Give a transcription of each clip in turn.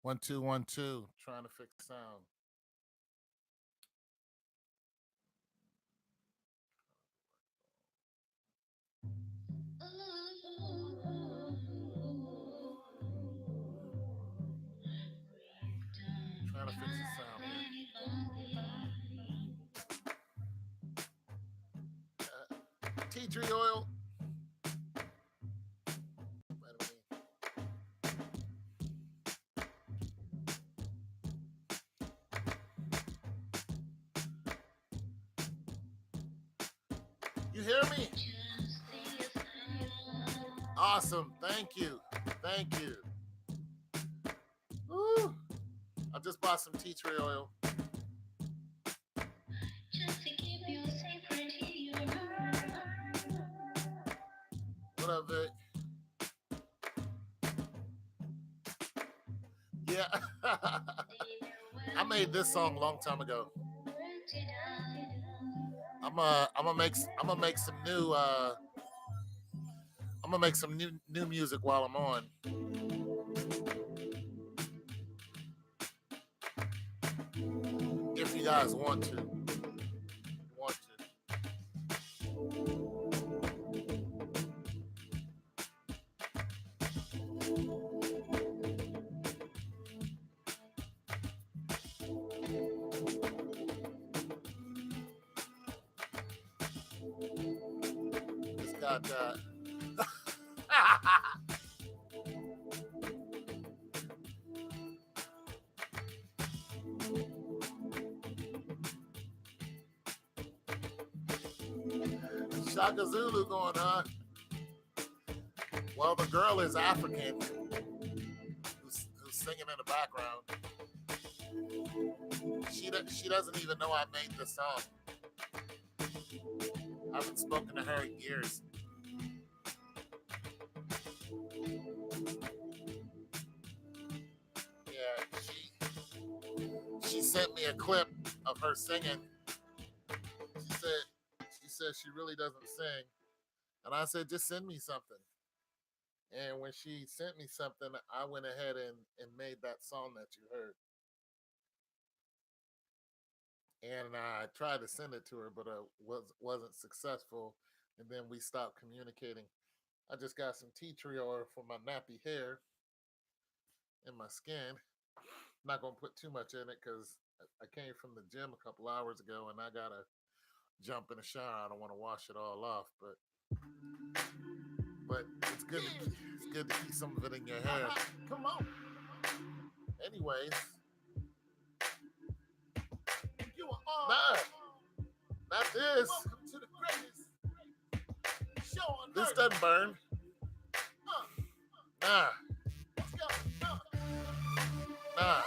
One, two, 1, 2. Trying to fix the sound. Trying to fix the sound here. Tea tree oil. You hear me? Awesome. Thank you. Thank you. Woo. I just bought some tea tree oil. What up, Vic? Yeah. I made this song a long time ago. I'm gonna make some new I'm gonna make some new music while I'm on. If you guys want to. Want to. Just got that. Shaka Zulu going on. Well, the girl is African, who's singing in the background. She doesn't even know I made the song. I haven't spoken to her in years. Yeah, she sent me a clip of her singing. She said she really doesn't sing, and I said just send me something. And when she sent me something, I went ahead and made that song that you heard. And I tried to send it to her, but wasn't successful. And then we stopped communicating. I just got some tea tree oil for my nappy hair and my skin. I'm not gonna put too much in it because I came from the gym a couple hours ago and I gotta jump in the shower. I don't want to wash it all off, but it's good to keep some of it in your hair. Come on. Anyways, you are not this. Welcome to the greatest show on this earth. Doesn't burn. Nah. Nah.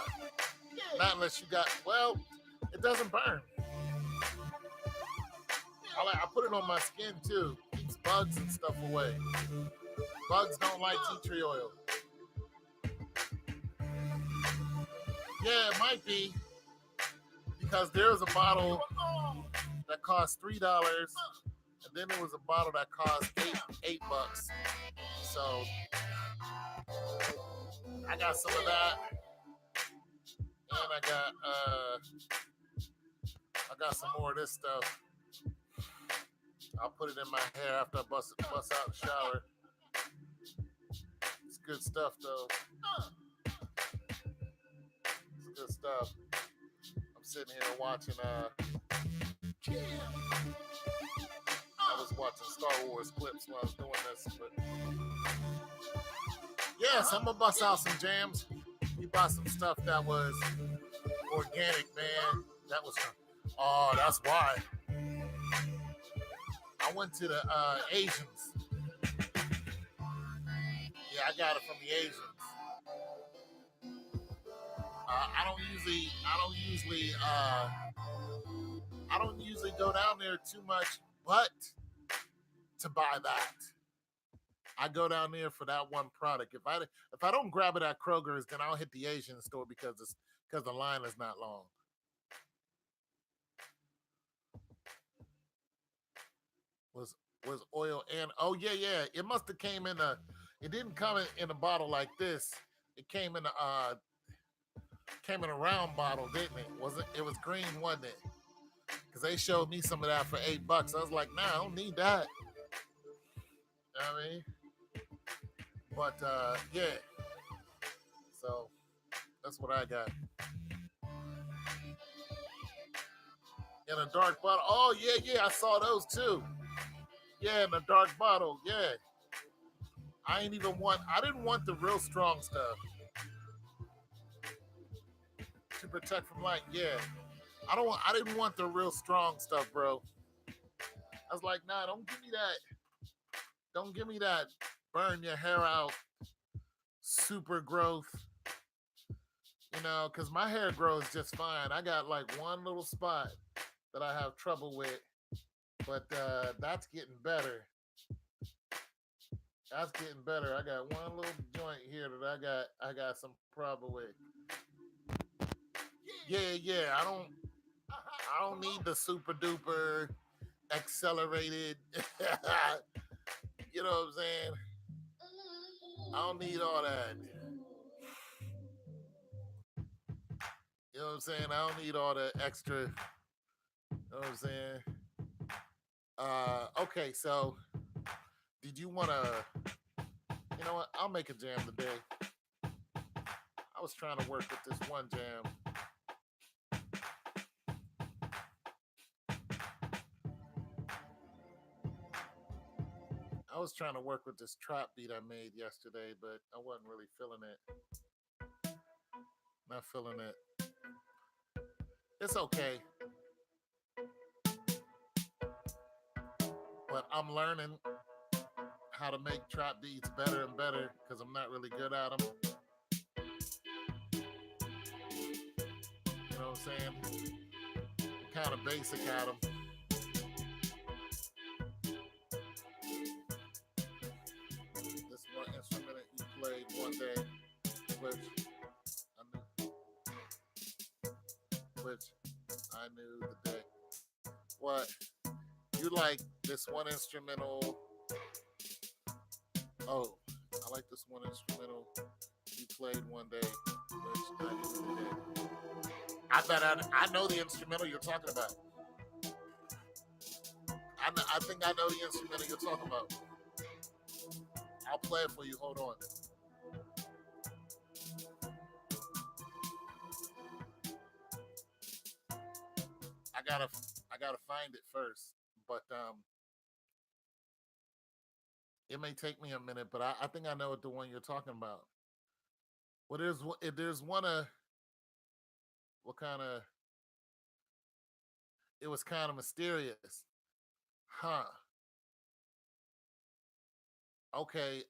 Not unless you got. Well, it doesn't burn. I put it on my skin too. Keeps bugs and stuff away. Bugs don't like tea tree oil. Yeah, it might be because there's a bottle that cost $3, and then there was a bottle that cost $8. So I got some of that, and I got some more of this stuff. I'll put it in my hair after I bust out the shower. It's good stuff, though. It's good stuff. I'm sitting here watching. I was watching Star Wars clips while I was doing this, but yes, I'm gonna bust out some jams. We bought some stuff that was organic, man. That was. Oh, that's why. I went to the Asians. Yeah, I got it from the Asians. I don't usually go down there too much, but to buy that, I go down there for that one product. If I don't grab it at Kroger's, then I'll hit the Asian store because the line is not long. Was oil and oh yeah, it must have came in a. It didn't come in a bottle like this. It came in a Came in a round bottle, didn't it? Wasn't it? Was green, wasn't it? Because they showed me some of that for $8. I was like, nah, I don't need that. You know what I mean? But yeah, so that's what I got in a dark bottle. Oh yeah, yeah, I saw those too. Yeah, in a dark bottle. Yeah, I ain't even want. I didn't want the real strong stuff to protect from light. Yeah, I don't. I didn't want the real strong stuff, bro. I was like, nah, don't give me that. Don't give me that. Burn your hair out, super growth. You know, because my hair grows just fine. I got like one little spot that I have trouble with, but that's getting better. That's getting better. I got one little joint here that I got some problem with. Yeah, yeah. I don't need the super duper accelerated. You know what I'm saying? I don't need all that. You know what I'm saying? I don't need all the extra. You know what I'm saying? Okay, so did you want to? You know what? I'll make a jam today. I was trying to work with this one jam. I was trying to work with this trap beat I made yesterday, but I wasn't really feeling it. Not feeling it. It's okay, but I'm learning how to make trap beats better and better because I'm not really good at them. You know what I'm saying? I'm kind of basic at them. This one instrument that you played one day, which I knew, which I knew the day. What you like? This one instrumental. Oh, I like this one instrumental you played one day, which I knew the day. I know the instrumental you're talking about. I think I know the instrumental you're talking about. I'll play it for you. Hold on. I gotta I gotta find it first, but it may take me a minute. But I think I know what the one you're talking about. Well, there's one what kind of it was kind of mysterious, huh? Okay,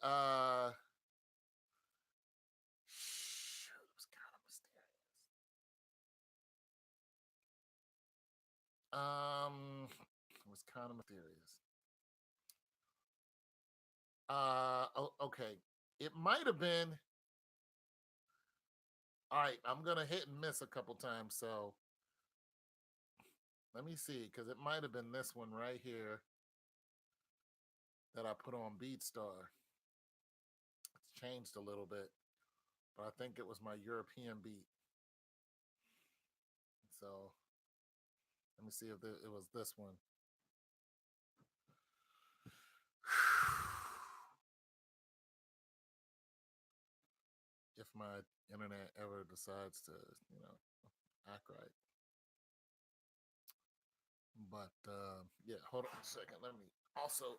shoot, it was kind of mysterious. It was kind of mysterious. Okay, it might have been. All right, I'm gonna hit and miss a couple times, so let me see, because it might have been this one right here that I put on BeatStar. It's changed a little bit, but I think it was my European beat. So let me see if it was this one. If my internet ever decides to, you know, act right. But yeah, hold on a second. Let me also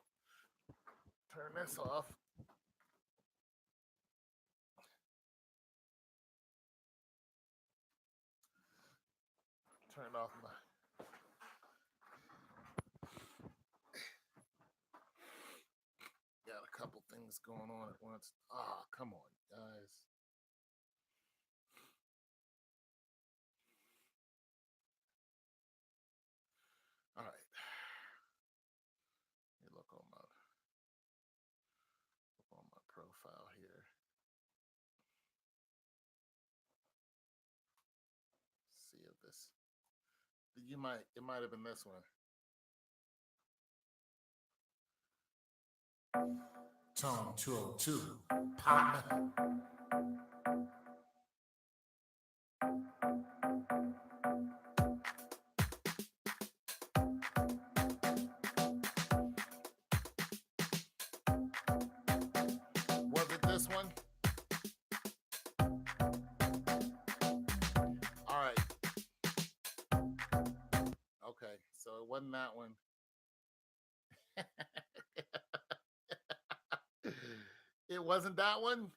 turn this off. Turn off my. Got a couple things going on at once. Ah, come on, guys. All right. Let me look on my profile here. See if this. It might have been this one. Tone 202. Partner. Was it this one? All right. Okay, so it wasn't that one. It wasn't that one?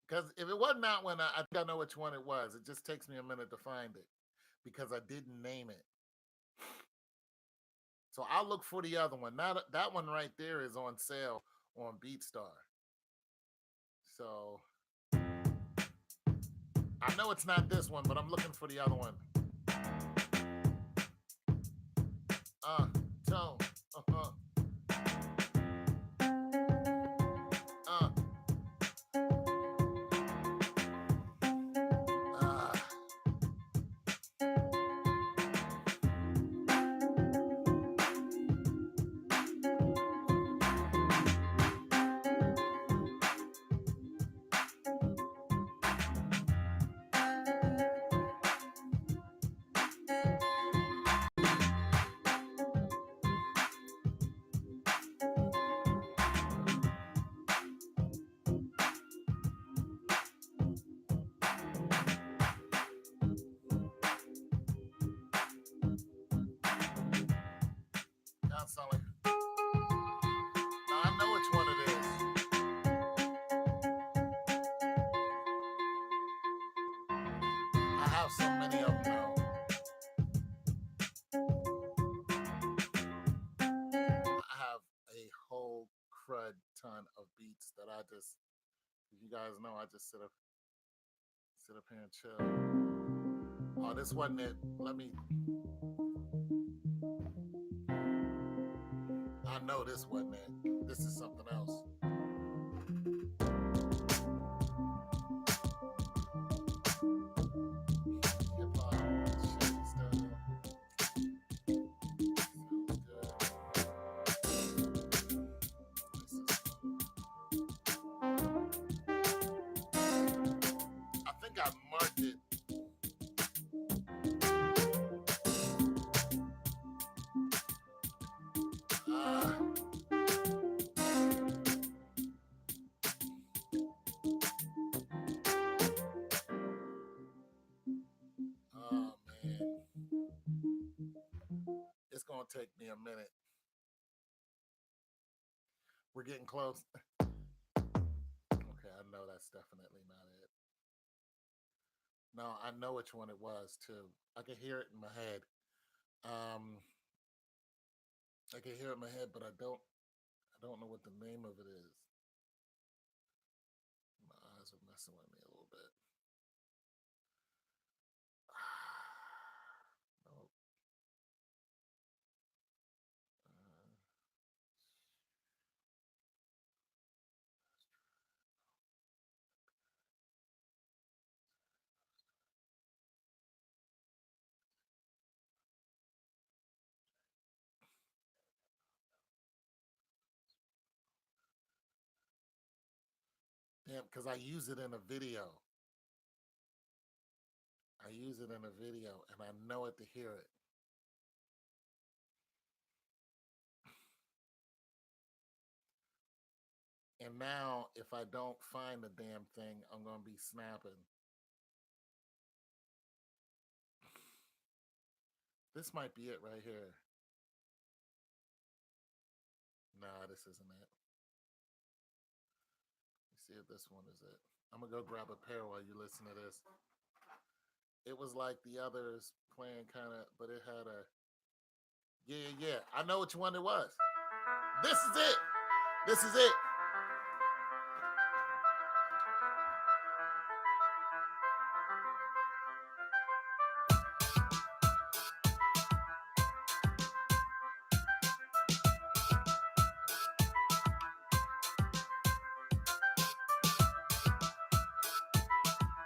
Because if it wasn't that one, I think I know which one it was. It just takes me a minute to find it because I didn't name it. So I'll look for the other one. Now that one right there is on sale on BeatStar. So I know it's not this one, but I'm looking for the other one. Uh, tone. Uh-huh. Uh. Uh. That sound like. Now I know which one it is. I have so many of them now. I have a whole crud ton of beats that I just, you guys know, I just sit up here and chill. Oh, this wasn't it. Let me. I know this wasn't it. This is something else. Hip hop, shit, stuff. I think I marked it. Oh man, it's gonna take me a minute. We're getting close. Okay, I know that's definitely not it. No, I know which one it was too. I can hear it in my head. Um, I can hear it in my head, but I don't know what the name of it is. My eyes are messing with me a little bit. Nope. Damn, because I use it in a video. I use it in a video, and I know it to hear it. And now, if I don't find the damn thing, I'm gonna be snapping. This might be it right here. Nah, this isn't it. Let's see if this one is it. I'm gonna go grab a pair while you listen to this. It was like the others playing kind of, but it had a. Yeah. I know which one it was. This is it. This is it.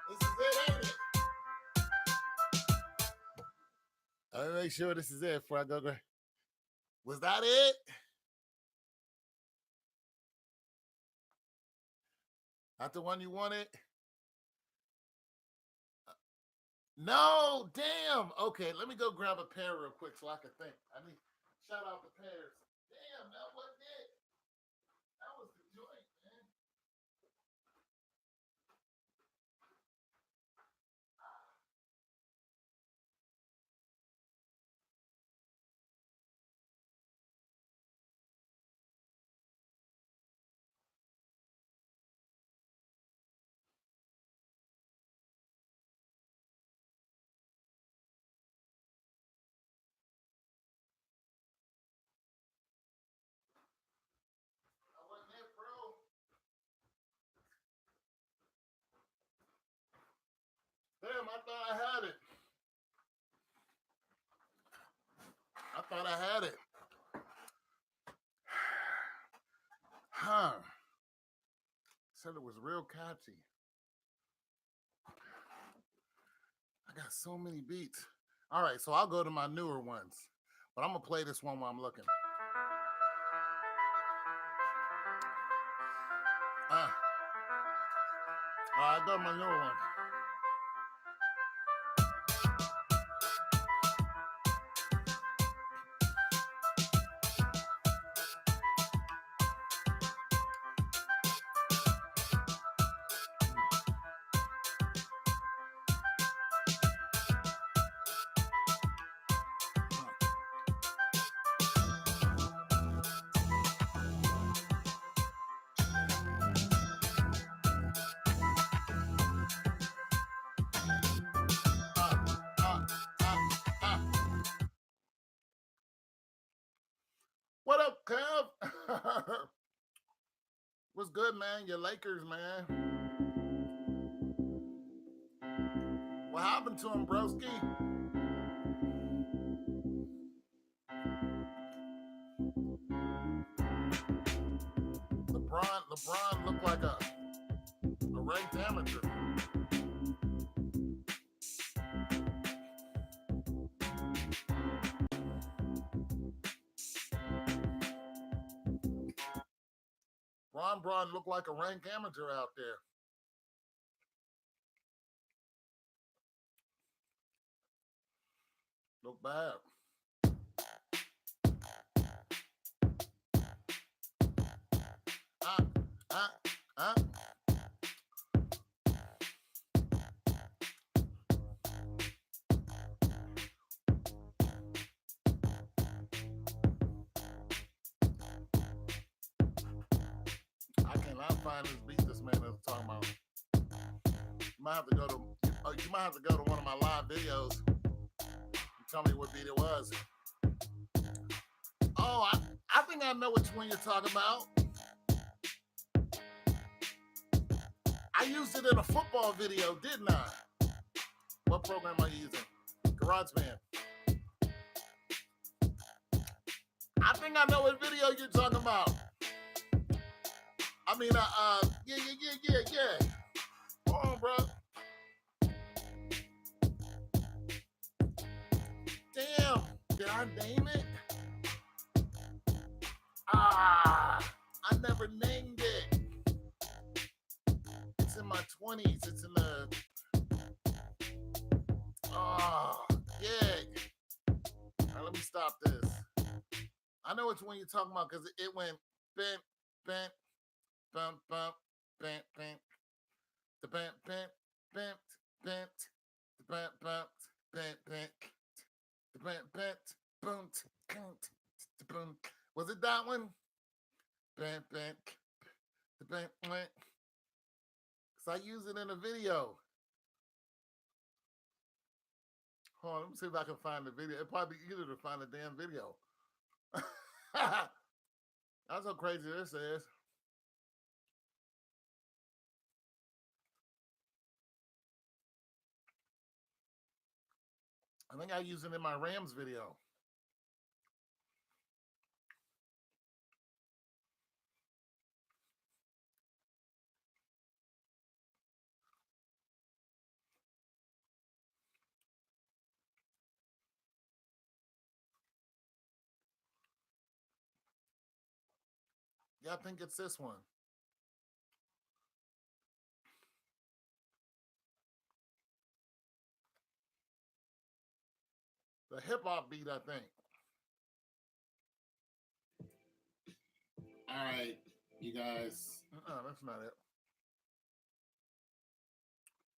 This is it, ain't it? Let me make sure this is it before I go. Was that it? Not the one you wanted? No, damn. Okay, let me go grab a pair real quick so I can think. I need shout out the pairs. Damn, that wasn't it. That was the joint, man. That wasn't it, bro. Damn, I thought I had it. I thought I had it. Huh. Said it was real catchy. I got so many beats. All right, so I'll go to my newer ones. But I'm gonna play this one while I'm looking. All right, I got my newer one. Uh, uh, uh. What up, Kev? What's good, man? Your Lakers, man. What happened to him, broski? LeBron looked like a ranked amateur. Braun looked like a ranked amateur out there. Look bad. Uh, uh, uh. I cannot find this beat this man is talking about. You might have to go to one of my live videos and tell me what beat it was. Oh, I think I know which one you're talking about. I used it in a football video, didn't I? What program am I using? GarageBand. I think I know what video you're talking about. I mean, yeah. Hold on, bro. Damn, did I name it? I never named it. It's in my 20s. It's in the. Yeah. All right, let me stop this. I know which one you're talking about because it went bent, bump, bent, the bent, the bent, the bent, boom, the boom. Was it that one? The bent, because I use it in a video. Hold on, let me see if I can find the video. It'd probably be easier to find the damn video. That's how crazy this is. I think I used it in my Rams video. Yeah, I think it's this one. a hip hop beat, I think. All right, you guys. That's not it.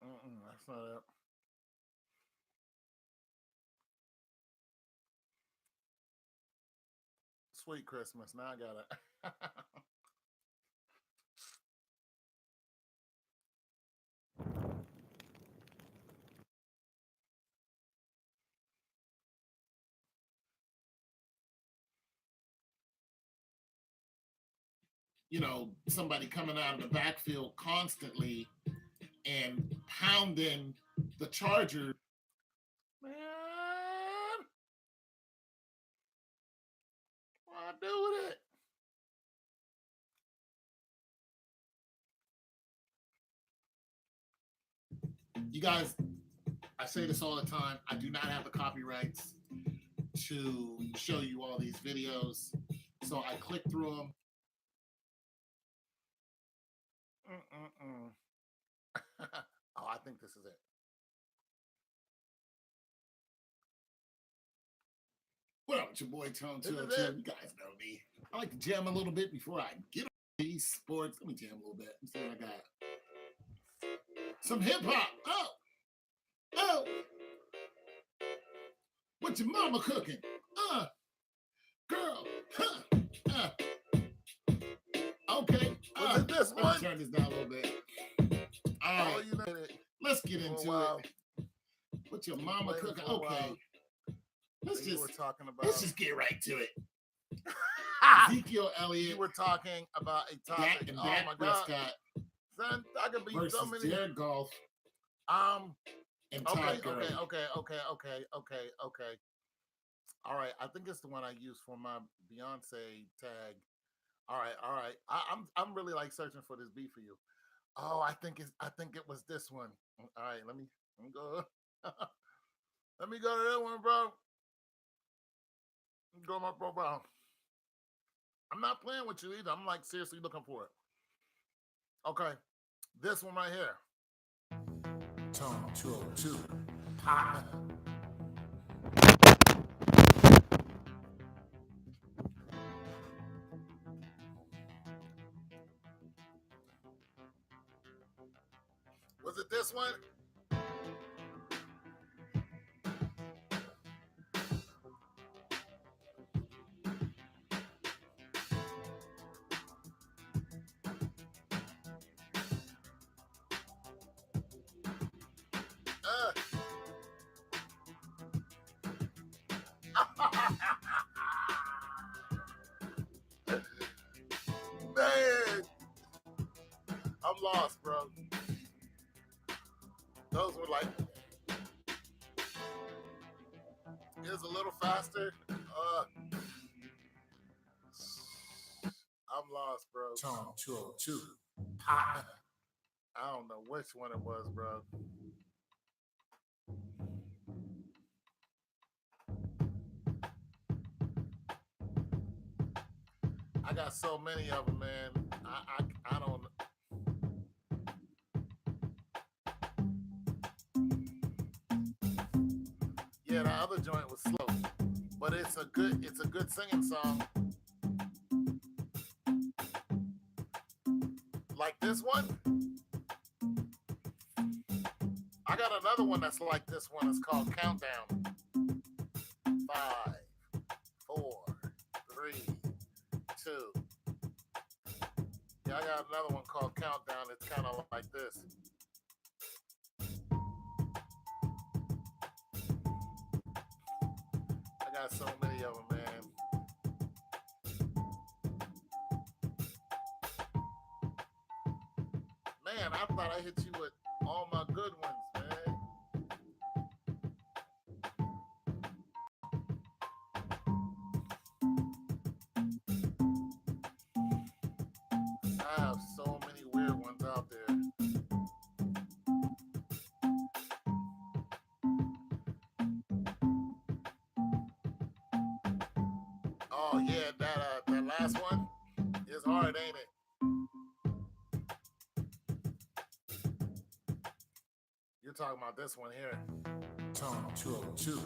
That's not it. Sweet Christmas. Now I got it. You know, somebody coming out of the backfield constantly and pounding the Charger. Man, what I do with it? You guys, I say this all the time. I do not have the copyrights to show you all these videos. So I click through them. Oh, I think this is it. What up, it's your boy Tone 202. You guys know me. I like to jam a little bit before I get on these sports. Let me jam a little bit. Let's see what I got. Some hip hop. Oh. What your mama cooking? Girl. Okay. Was it this one? Turn this down a little bit. All right. You know it. Let's get into it. What your mama cooking? Okay. Let's just get right to it. Ezekiel Elliott. You were talking about a topic. And Dak Prescott. Son, I could be so many. Jared Goff. And Todd Gurley. Okay. All right. I think it's the one I used for my Beyonce tag. All right. I'm really like searching for this beat for you. Oh, I think it was this one. All right, let me go. Let me go to that one, bro. Go to my profile. I'm not playing with you either. I'm like seriously looking for it. Okay. This one right here. Tone 202. Was it this one? Man, I'm lost, bro. Those were like, it was a little faster. I'm lost, bro. Tone 202. I don't know which one it was, bro. I got so many of them, man. I don't. Yeah, the other joint was slow, but it's a good singing song. Like this one. I got another one that's like this one. It's called Countdown. 5, 4, 3, 2. Yeah, I got another one called Countdown. It's kind of like this. I got so many of them, man. Man, I thought I hit you with all my good ones, man. I have so many weird ones out there. Oh yeah, that last one is hard, ain't it? You're talking about this one here. Tone 202.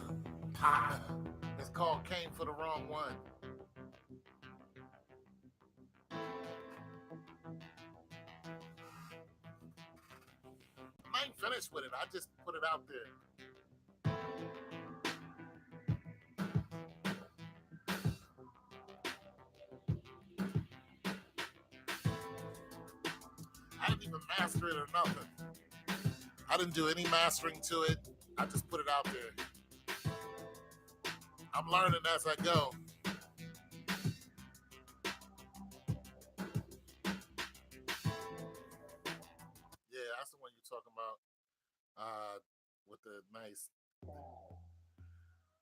It's called Came for the Wrong One. I ain't finished with it. I just put it out there. I didn't even master it or nothing. I didn't do any mastering to it. I just put it out there. I'm learning as I go. Yeah, that's the one you're talking about. With the nice.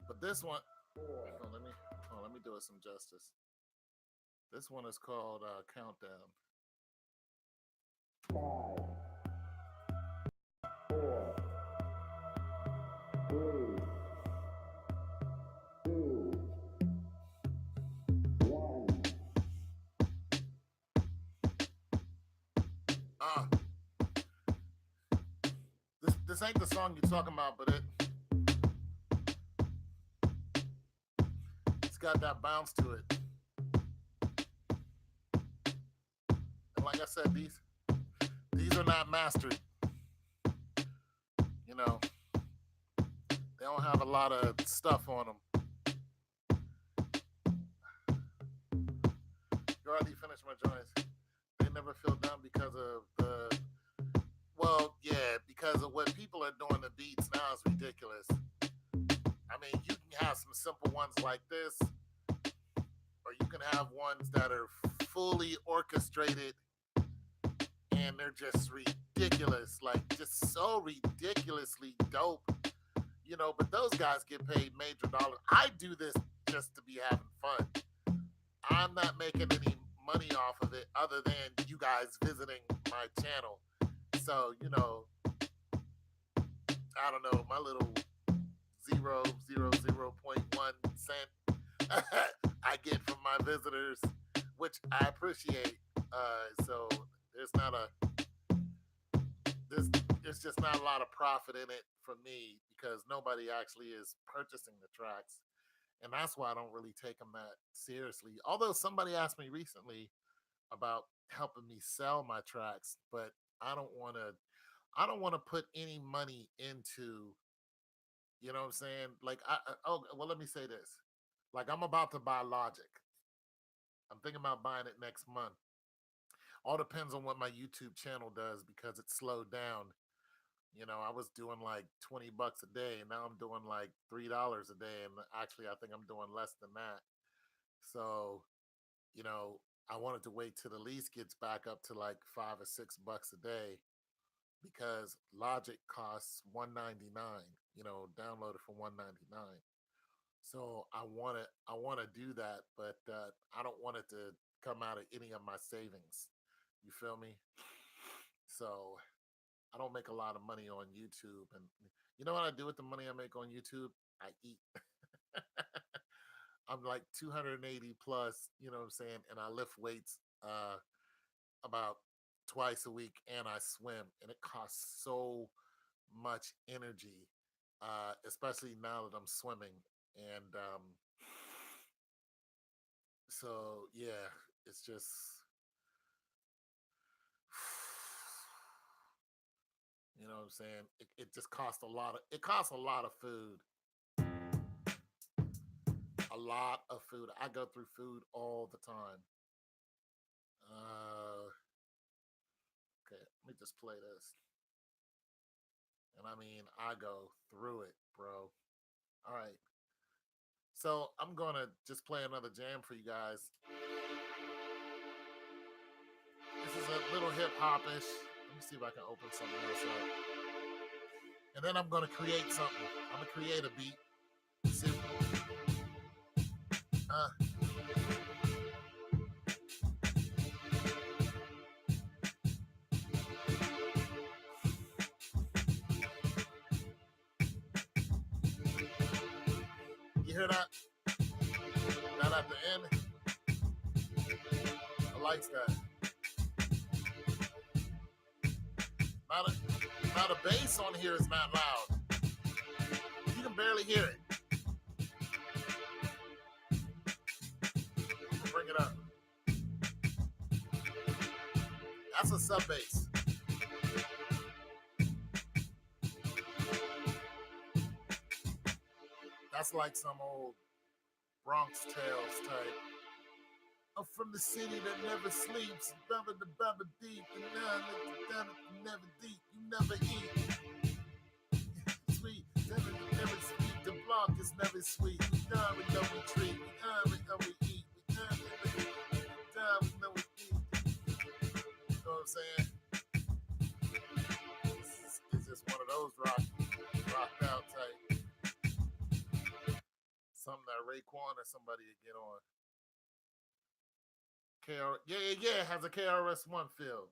But this one, let me do it some justice. This one is called Countdown. 5, 4, 3, 2, 1. This ain't the song you're talking about, but it's got that bounce to it. And like I said, these are not mastered. You know, they don't have a lot of stuff on them. You already finished my joints. They never feel done because of the, well, yeah, because of what people are doing to beats now is ridiculous. I mean, you can have some simple ones like this, or you can have ones that are fully orchestrated and they're just ridiculous, like just so ridiculously dope, you know, but those guys get paid major dollars. I do this just to be having fun. I'm not making any money off of it other than you guys visiting my channel. So, you know, I don't know, my little 0.0.1 cent I get from my visitors, which I appreciate. So there's just not a lot of profit in it for me because nobody actually is purchasing the tracks. And that's why I don't really take them that seriously. Although somebody asked me recently about helping me sell my tracks, but I don't want to put any money into, you know what I'm saying? Like, let me say this. Like, I'm about to buy Logic. I'm thinking about buying it next month. All depends on what my YouTube channel does because it's slowed down. You know, I was doing like $20 a day, and now I'm doing like $3 a day. And actually, I think I'm doing less than that. So, you know, I wanted to wait till the lease gets back up to like $5 or $6 a day because Logic costs $199. You know, download it for $199. So I want to do that, but I don't want it to come out of any of my savings. You feel me? So I don't make a lot of money on YouTube. And you know what I do with the money I make on YouTube? I eat. I'm like 280 plus, you know what I'm saying? And I lift weights about twice a week and I swim. And it costs so much energy, especially now that I'm swimming. And so, yeah, it's just... You know what I'm saying? It just costs a lot of food. A lot of food. I go through food all the time. Okay, let me just play this. And I mean, I go through it, bro. All right. So I'm going to just play another jam for you guys. This is a little hip-hop-ish. Let me see if I can open something else up. And then I'm going to create something. I'm going to create a beat. See? You hear that? That at the end? I like that. Now the bass on here is not loud. You can barely hear it. What's up, bass? That's like some old Bronx Tales type. I'm from the city that never sleeps. Baba the Baba deep. Never deep. You never eat. Sweet. Never sweet. The block is never sweet. We done with no retreat. We done with no we eat. We done with no we eat. You know what I'm saying? It's just one of those rocked out type. Something that Raekwon or somebody to get on. Yeah, it has a KRS-One feel.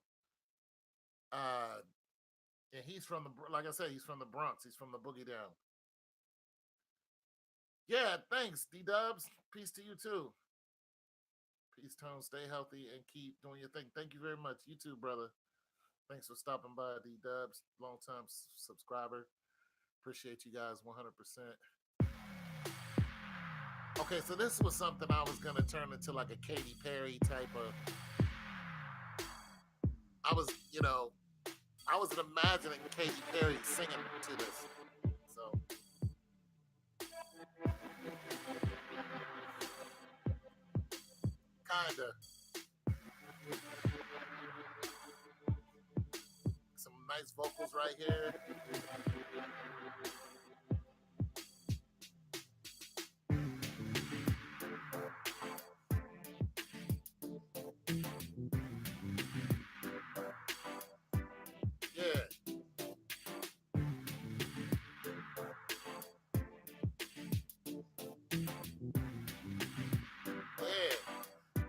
And he's from like I said, he's from the Bronx. He's from the Boogie Down. Yeah, thanks, D-Dubs. Peace to you too. Peace, Tone. Stay healthy and keep doing your thing. Thank you very much. You too, brother. Thanks for stopping by, D-Dubs. Long time subscriber. Appreciate you guys 100%. Okay, so this was something I was gonna turn into like a Katy Perry type of. I was imagining Katy Perry singing to this. So kinda. Some nice vocals right here.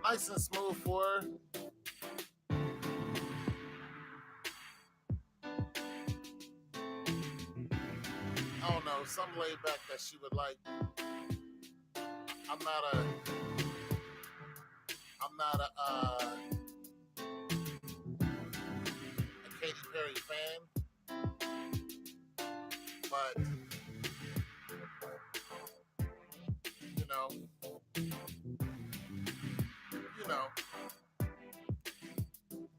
Nice and smooth for her. I don't know, some laid back that she would like. I'm not a Katy Perry fan, but you know,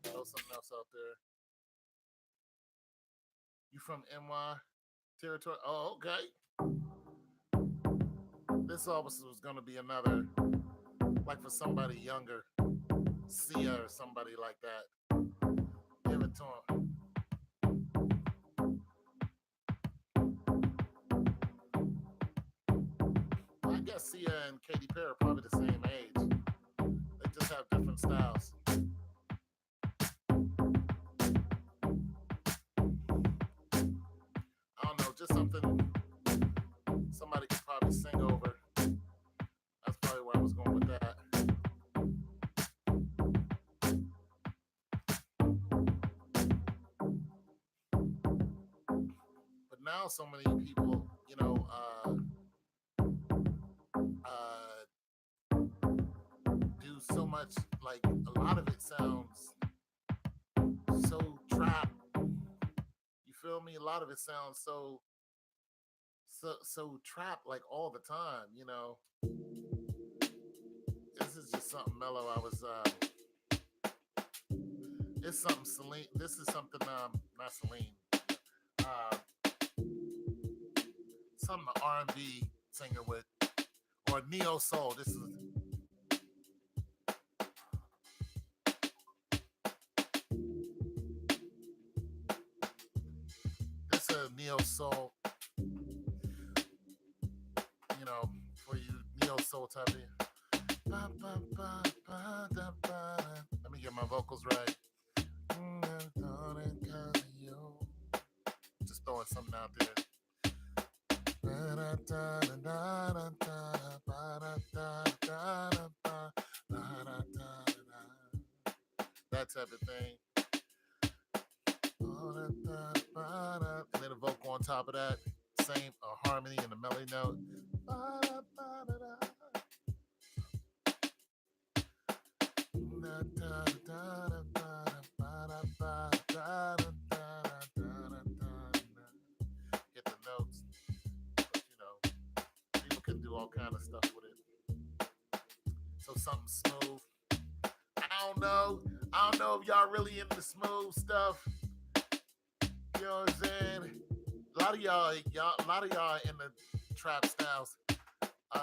throw something else out there. You from NY territory? Oh, okay. This almost was going to be another, like for somebody younger, Sia or somebody like that. Give it to him. I guess Sia and Katy Perry are probably the same age. They just have different styles. I don't know, just something somebody could probably sing over. That's probably where I was going with that. But now so many people, do so much, like a lot of it sounds so trap. You feel me? A lot of it sounds so trap, like all the time, This is just something mellow. It's something Celine. This is something not Celine. Something an R&B singer with, or neo soul. This is. This is a neo soul. For you neo soul type of. Let me get my vocals right. Just throwing something out there. That type of thing. And then a vocal on top of that. Same harmony and a melody note. Get the notes. But, people can do all kind of stuff with it. So something smooth. I don't know. I don't know if y'all really into smooth stuff. You know what I'm saying? A lot of y'all in the trap styles. A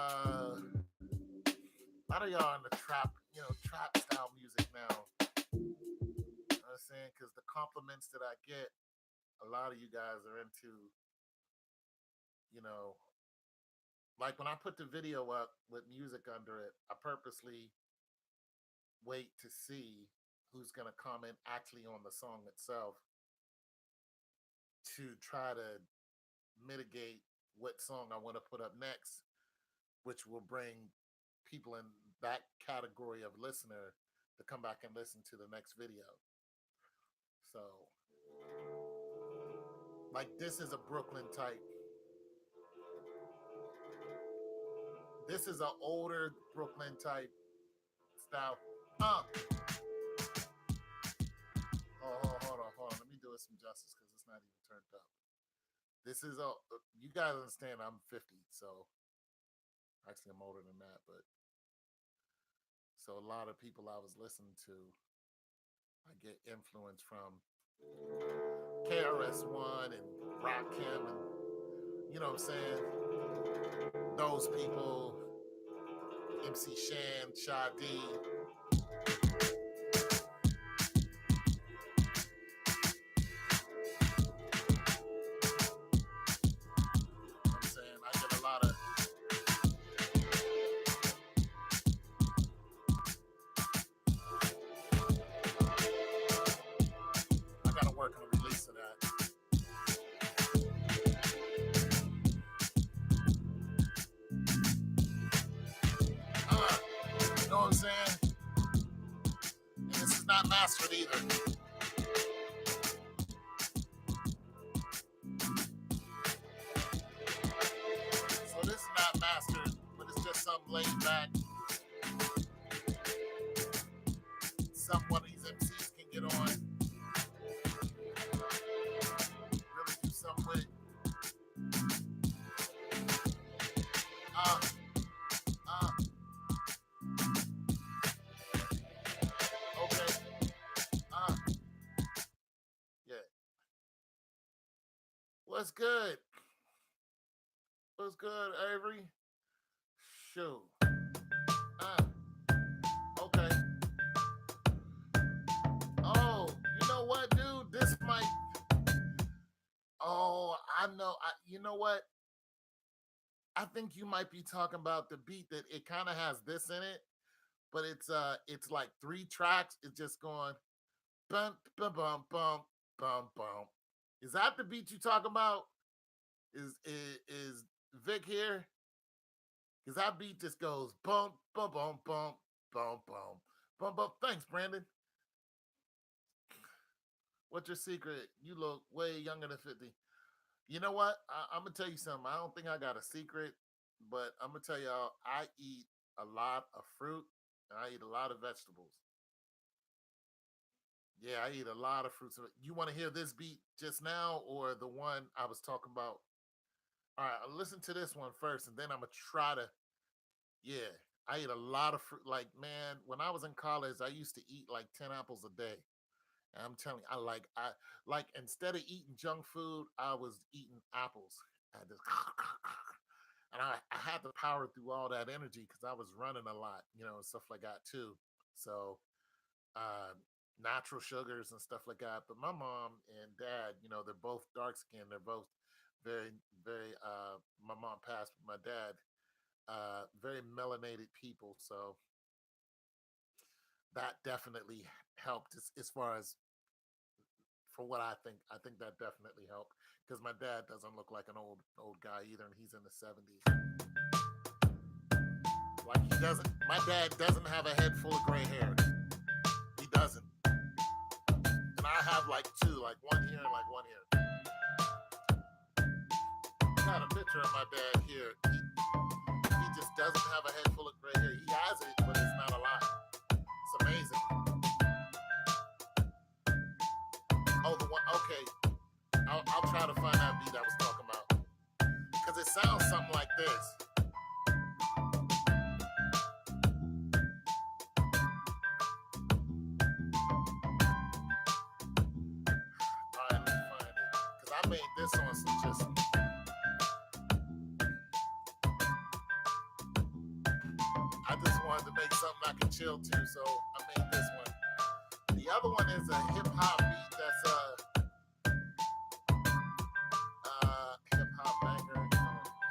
lot of y'all in the trap, trap style music now. You know what I'm saying? Because the compliments that I get, a lot of you guys are into, you know, like when I put the video up with music under it, I purposely wait to see who's going to comment actually on the song itself to try to mitigate what song I want to put up next, which will bring people in that category of listener to come back and listen to the next video. So, like, this is a Brooklyn type. This is an older Brooklyn type style. Hold on. Let me do it some justice because it's not even turned up. This is you guys understand I'm 50, so actually I'm older than that, but so a lot of people I was listening to, I get influence from KRS-One and Rakim and you know what I'm saying? Those people, MC Shan, Sade. I'm saying I get a lot of I gotta work on a release of that. You know what I'm saying? And this is not mastered either. So this is not mastered, but it's just some laid back. Some one of these MCs can get on. Really do something with it. Okay. Yeah. What's good? What's good, Avery? Shoot. Okay. Oh, you know what, dude? This might. Oh, I know. You know what? I think you might be talking about the beat that it kind of has this in it, but it's like 3 tracks. It's just going bump, bump, bump, bump, bump, bump. Is that the beat you talking about? Is Vic here? Because that beat just goes bump, bump, bump, bump, bump, bump, bump, bump. Thanks, Brandon. What's your secret? You look way younger than 50. You know what? I'm going to tell you something. I don't think I got a secret, but I'm going to tell y'all, I eat a lot of fruit and I eat a lot of vegetables. Yeah, I eat a lot of fruits. You want to hear this beat just now or the one I was talking about? All right, I'll listen to this one first and then I'm going to try to. Yeah, I eat a lot of fruit. Like, man, when I was in college, I used to eat like 10 apples a day. And I'm telling you, I like instead of eating junk food, I was eating apples. I just and I had to power through all that energy because I was running a lot, stuff like that too. So uh natural sugars and stuff like that. But my mom and dad, they're both dark skinned. They're both very, very my mom passed, but my dad, very melanated people. So that definitely helped as far as for what I think. I think that definitely helped because my dad doesn't look like an old guy either, and he's in the 70s. Like he doesn't. My dad doesn't have a head full of gray hair. He doesn't. And I have like 2, like one here and like one here. I got a picture of my dad here. He just doesn't have a head full of gray hair. He has it, but it's not a lot. It's amazing. Oh, the one. Okay. I'll try to find that beat I was talking about. Because it sounds something like this. just on some just. I just wanted to make something I can chill to, so I made this one. The other one is a hip hop beat that's hip hop banger, hip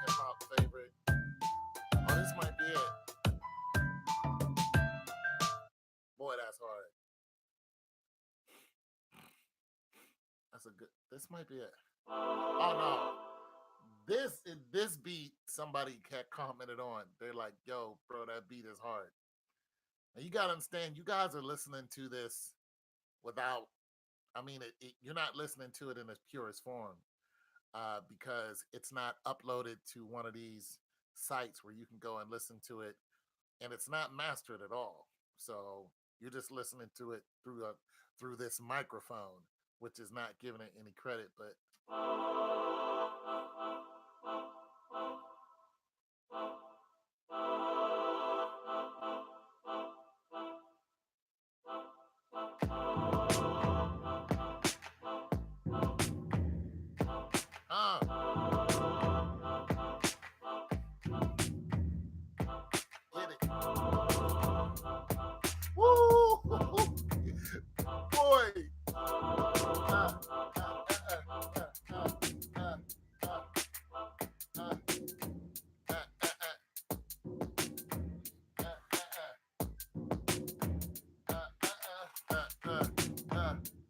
hop favorite. Oh, this might be it. Boy, that's hard. That's a good. This might be it. Oh no. This beat somebody had commented on. They're like, "Yo, bro, that beat is hard." Now you gotta understand, you guys are listening to this without. I mean, you're not listening to it in its purest form because it's not uploaded to one of these sites where you can go and listen to it, and it's not mastered at all. So you're just listening to it through this microphone, which is not giving it any credit, but. Get it. Woo! Boy!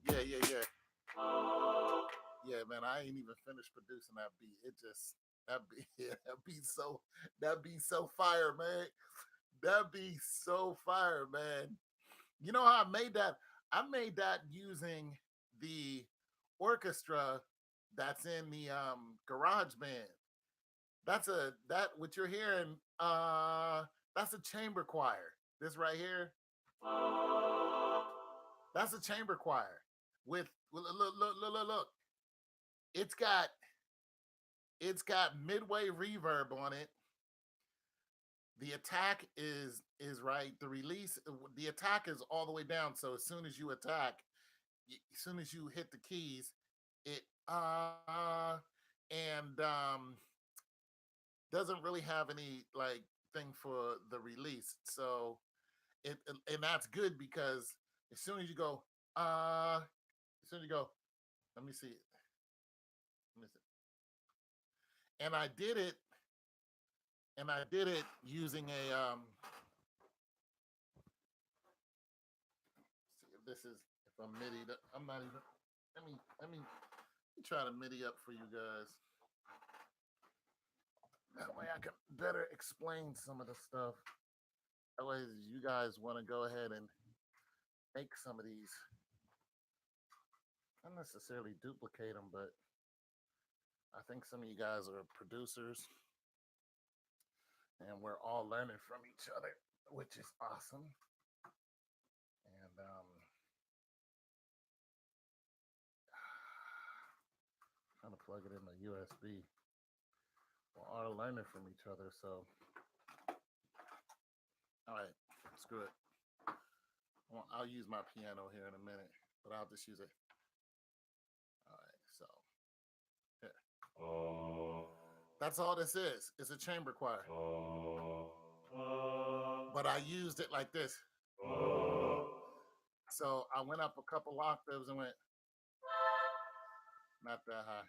Yeah. Yeah, man, I ain't even finished producing that beat. It just that beat, yeah, that beat so fire, man. That beat so fire, man. You know how I made that? I made that using the orchestra that's in the garage band. That what you're hearing, that's a chamber choir. This right here, that's a chamber choir with look. It's got it's got midway reverb on it. The attack is right. The release, the attack is all the way down. So as soon as you attack, as soon as you hit the keys, it and doesn't really have any like thing for the release. So and that's good because as soon as you go as soon as you go, let me see, let me see. And I did it using a see if this is if I'm MIDI. I'm not even. Let me try to MIDI up for you guys. That way I can better explain some of the stuff. That way you guys want to go ahead and make some of these. Not necessarily duplicate them, but I think some of you guys are producers and we're all learning from each other, which is awesome. And trying to plug it in the USB. We're all learning from each other, so all right, screw it. I'll use my piano here in a minute, but I'll just use it. All right, so here. That's all this is. It's a chamber choir. But I used it like this. So I went up a couple octaves and went not that high.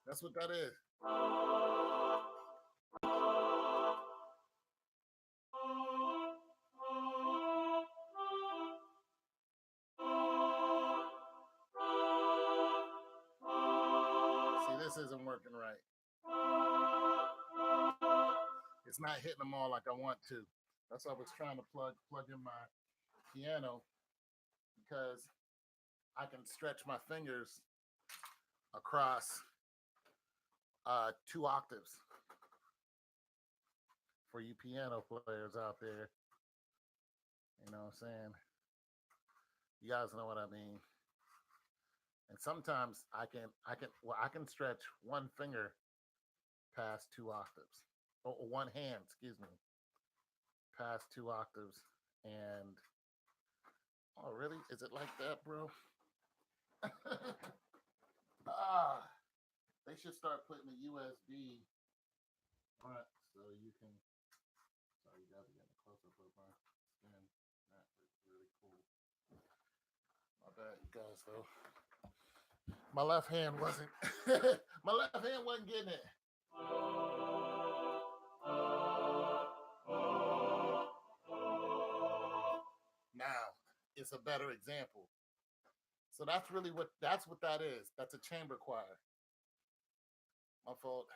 That's what that is. See, this isn't working right. It's not hitting them all like I want to. That's why I was trying to plug in my piano because I can stretch my fingers across 2 octaves for you piano players out there. You know what I'm saying? You guys know what I mean. And sometimes I can stretch one finger past 2 octaves, or one hand, excuse me, past 2 octaves, And oh, really? Is it like that, bro? ah, they should start putting a USB front so you can. Sorry, you guys are getting a close up of my skin. That looks really cool. My bad, you guys. Though my left hand wasn't. my left hand wasn't getting it. Now it's a better example. So that's what that is. That's a chamber choir. My fault.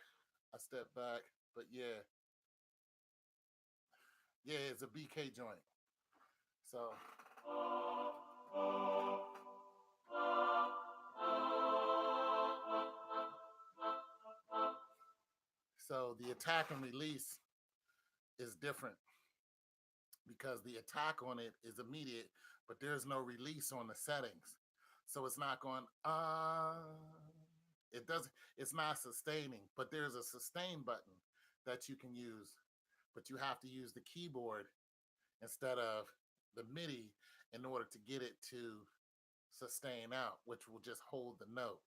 I stepped back, but yeah, yeah, it's a BK joint. So the attack and release is different because the attack on it is immediate, but there's no release on the settings. So it's not going it doesn't it's not sustaining, but there's a sustain button that you can use, but you have to use the keyboard instead of the MIDI in order to get it to sustain out, which will just hold the note.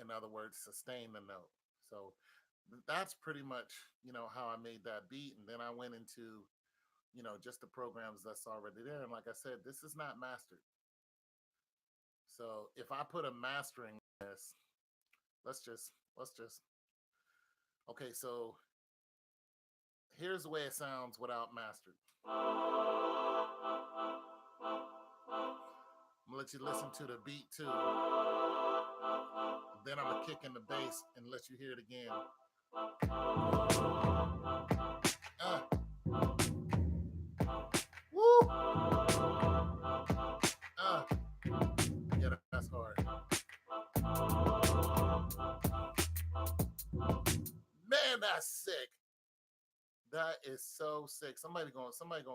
In other words, sustain the note. So that's pretty much, how I made that beat. And then I went into, just the programs that's already there. And like I said, this is not mastered. So if I put a mastering on this, let's just, okay, so here's the way it sounds without mastered. I'm gonna let you listen to the beat too. Then I'm gonna kick in the bass and let you hear it again. Woo! Yeah, that's hard. Man, that's sick. That is so sick. Somebody gonna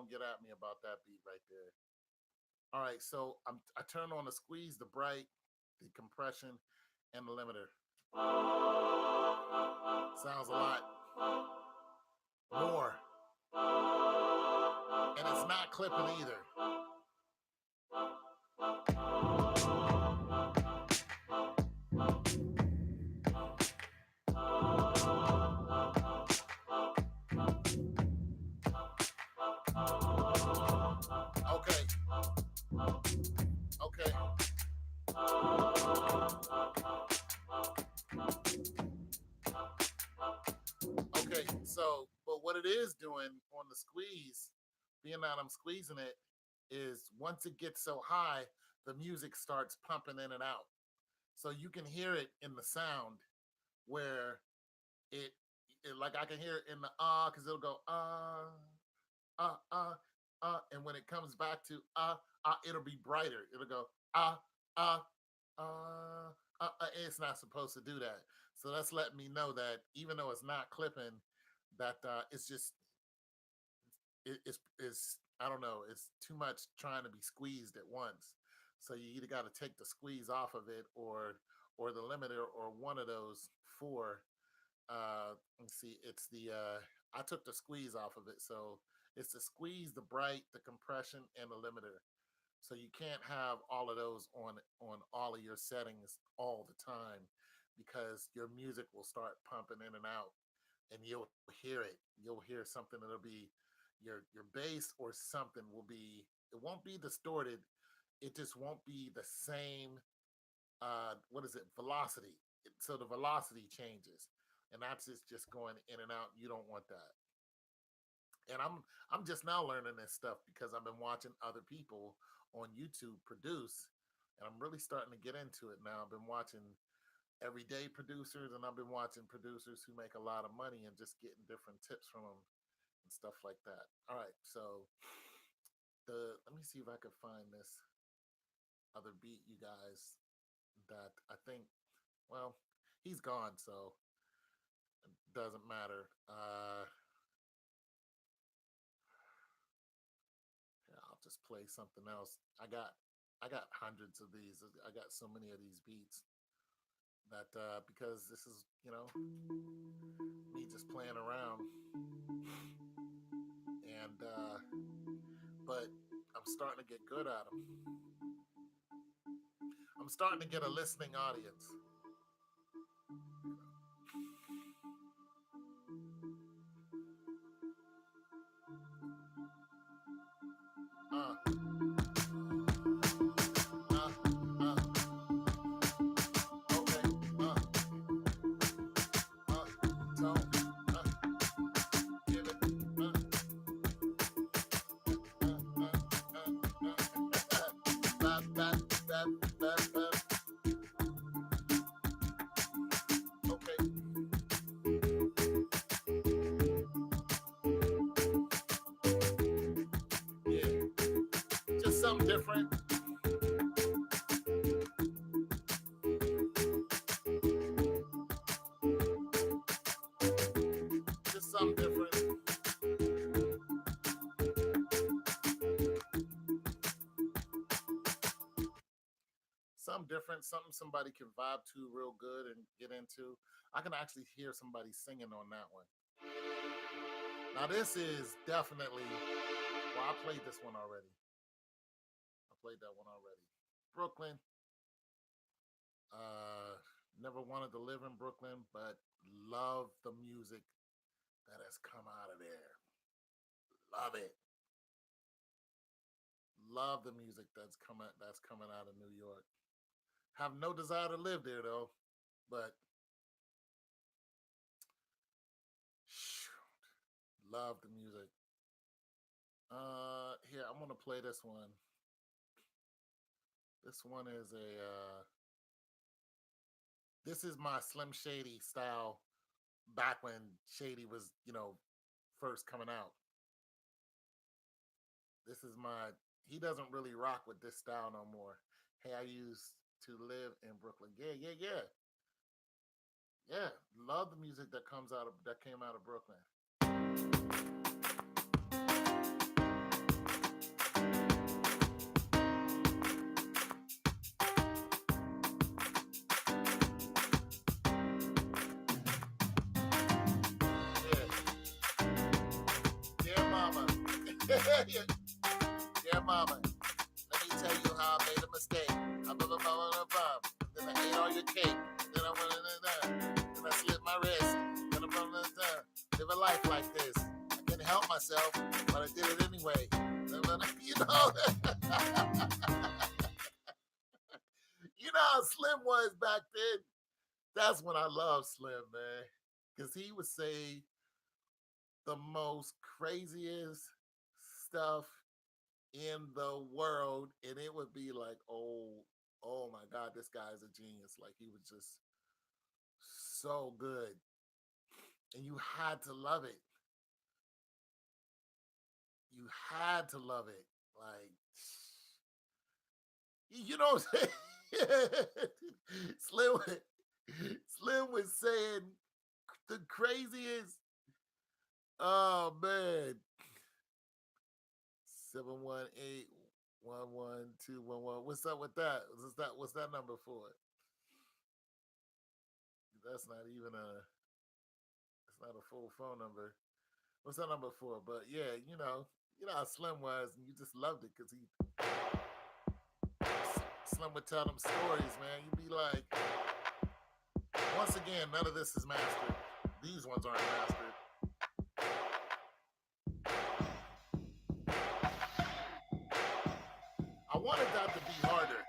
get at me about that beat right there. All right, so I turn on the squeeze, the bright, the compression, and the limiter. Sounds a lot more. And it's not clipping either. Okay. Okay. Okay, so, but what it is doing on the squeeze, being that I'm squeezing it, is once it gets so high, the music starts pumping in and out. So you can hear it in the sound where it like I can hear it in the because it'll go and when it comes back to it'll be brighter. It'll go uh uh it's not supposed to do that. So that's letting me know that even though it's not clipping, that it's just it's I don't know, it's too much trying to be squeezed at once. So you either got to take the squeeze off of it or the limiter or one of those four. Let's see, it's the I took the squeeze off of it. So it's the squeeze, the bright, the compression, and the limiter. So you can't have all of those on all of your settings all the time because your music will start pumping in and out and you'll hear it. You'll hear something that'll be your bass or something will be it won't be distorted. It just won't be the same what is it velocity. So the velocity changes and that's just going in and out. You don't want that. And I'm just now learning this stuff because I've been watching other people on YouTube produce, and I'm really starting to get into it now. I've been watching everyday producers, and I've been watching producers who make a lot of money and just getting different tips from them and stuff like that. All right, so let me see if I can find this other beat, you guys. That I think, well, he's gone, so it doesn't matter. Yeah, I'll just play something else. I got hundreds of these. I got so many of these beats that because this is me just playing around and but I'm starting to get good at them. I'm starting to get a listening audience. Uh, uh, uh, okay, tone, give it, bop, bop, bop, bop, bop. Okay, yeah, just something different. Just something different. Something different. Something somebody can vibe to real good and get into. I can actually hear somebody singing on that one. Now this is definitely. Well, I played this one already. I played that one already. Brooklyn. Uh, never wanted to live in Brooklyn, but love the music that has come out of there. Love it. Love the music that's coming out of New York. Have no desire to live there though, but shoot, love the music. Here I'm gonna play this one. This one is a. This is my Slim Shady style back when Shady was, first coming out. This is my. He doesn't really rock with this style no more. Hey, I used to live in Brooklyn. Yeah, yeah, yeah, yeah. Love the music that came out of Brooklyn. Yeah, yeah, mama. Yeah, yeah, mama. Let me tell you how I made a mistake. I blew a bomb. Then I ate all your cake. Then I went in there. Then I slit my wrist. Then I run down. Live a life like this. I couldn't help myself, but I did it anyway. You know, you know how Slim was back then. That's when I loved Slim, man, because he would say the most craziest stuff in the world, and it would be like, oh my God, this guy is a genius. Like he was just so good, and you had to love it. You had to love it. Like, you know what I'm saying? Slim, Slim was saying the craziest. Oh man, 718-11211. What's up with that? What's that number for? That's not even a. It's not a full phone number. What's that number for? But yeah, you know how Slim was, and you just loved it because Slim would tell them stories, man. You'd be like, once again, none of this is mastered. These ones aren't mastered. I wanted that to be harder.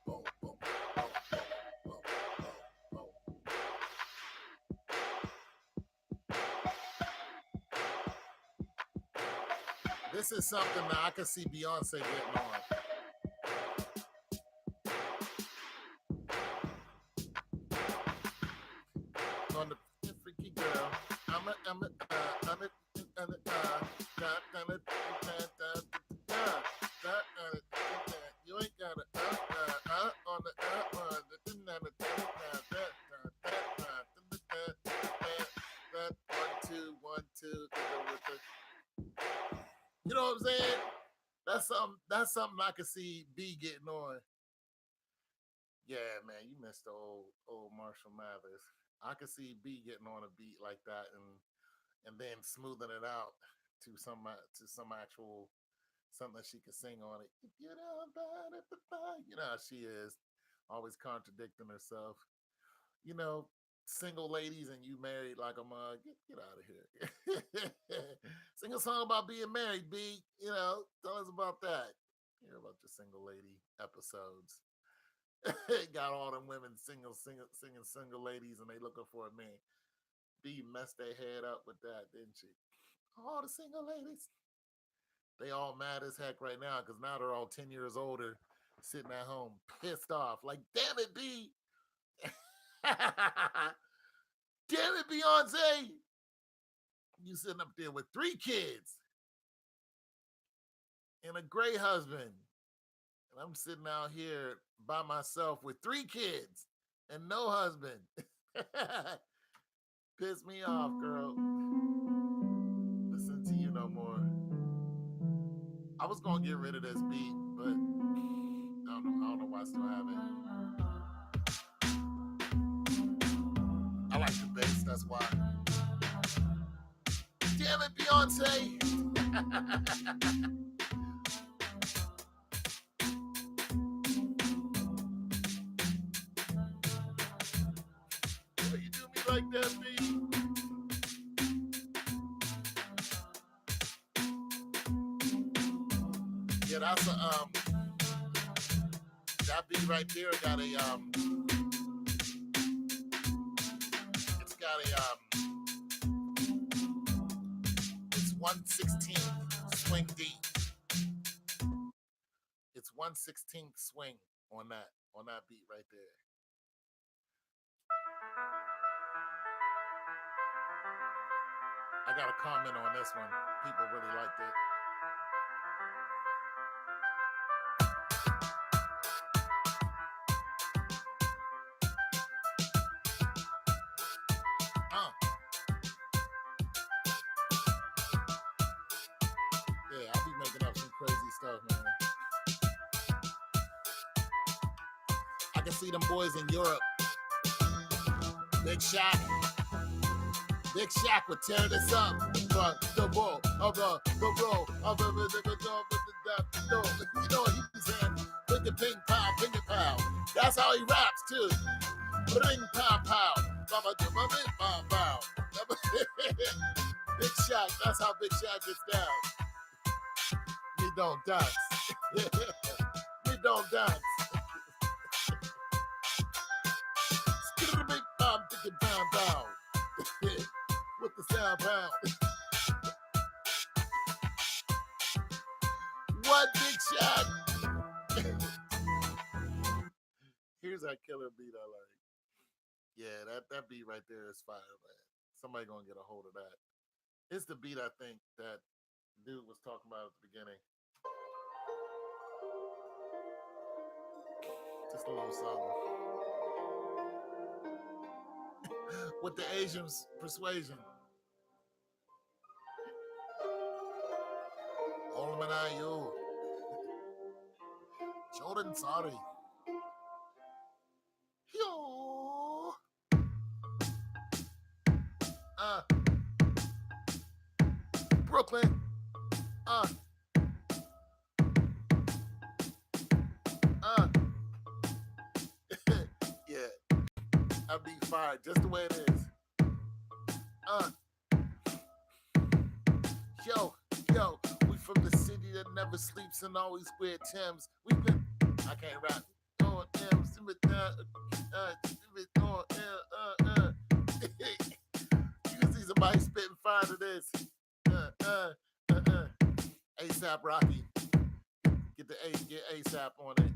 Boom, boom, boom, boom, boom, boom, boom. This is something that I could see Beyonce getting on the freaky girl. I'm a, you ain't got on the one two one two. You know what I'm saying? That's something I could see B getting on. Yeah, man, you missed the old Marshall Mathers. I could see B getting on a beat like that and then smoothing it out to some actual something that she could sing on it. If you don't find it, you know how she is, always contradicting herself. You know, single ladies and you married like a mug, get out of here. Sing a song about being married, B. You know, tell us about that. Hear about your single lady episodes. Got all them women singing single ladies and they looking for a man. B messed their head up with that, didn't she? All the single ladies. They all mad as heck right now because now they're all 10 years older, sitting at home, pissed off. Like, damn it, B. Damn it, Beyonce. You sitting up there with 3 kids and a great husband. And I'm sitting out here by myself with 3 kids and no husband. Piss me off, girl. Listen to you no more. I was gonna get rid of this beat, but I don't know why I still have it. I like the bass, that's why. Damn it, Beyonce! Why you do me like that, B? Yeah, that's a that beat right there got a it's got a it's 1/16 swing D. It's 1/16 swing on that beat right there. I got a comment on this one. People really liked it. Yeah, I'll be making up some crazy stuff, man. I can see them boys in Europe. Big Shaq. Big Shaq would tear this up. But the roll of the roll of the you know what he's saying? Ping ping pow. That's how he raps too. Ring pow pow. Big Shaq, that's how Big Shaq gets down. We don't dance. We don't dance. Big bomb, thinking down, down. With the sound pound. What, Big Shaq? Here's that killer beat I like. Yeah, that beat right there is fire, man. Somebody gonna get a hold of that. It's the beat I think that dude was talking about at the beginning. Just a little something. With the Asians persuasion. Olmanayu. Jordan, sorry. Yo. Brooklyn. Yeah. I be fired just the way it is. Yo, we from the city that never sleeps and always wear Timbs. We been, I can't rap. On M's, you can see somebody spitting fire to this. ASAP Rocky. Get ASAP on it.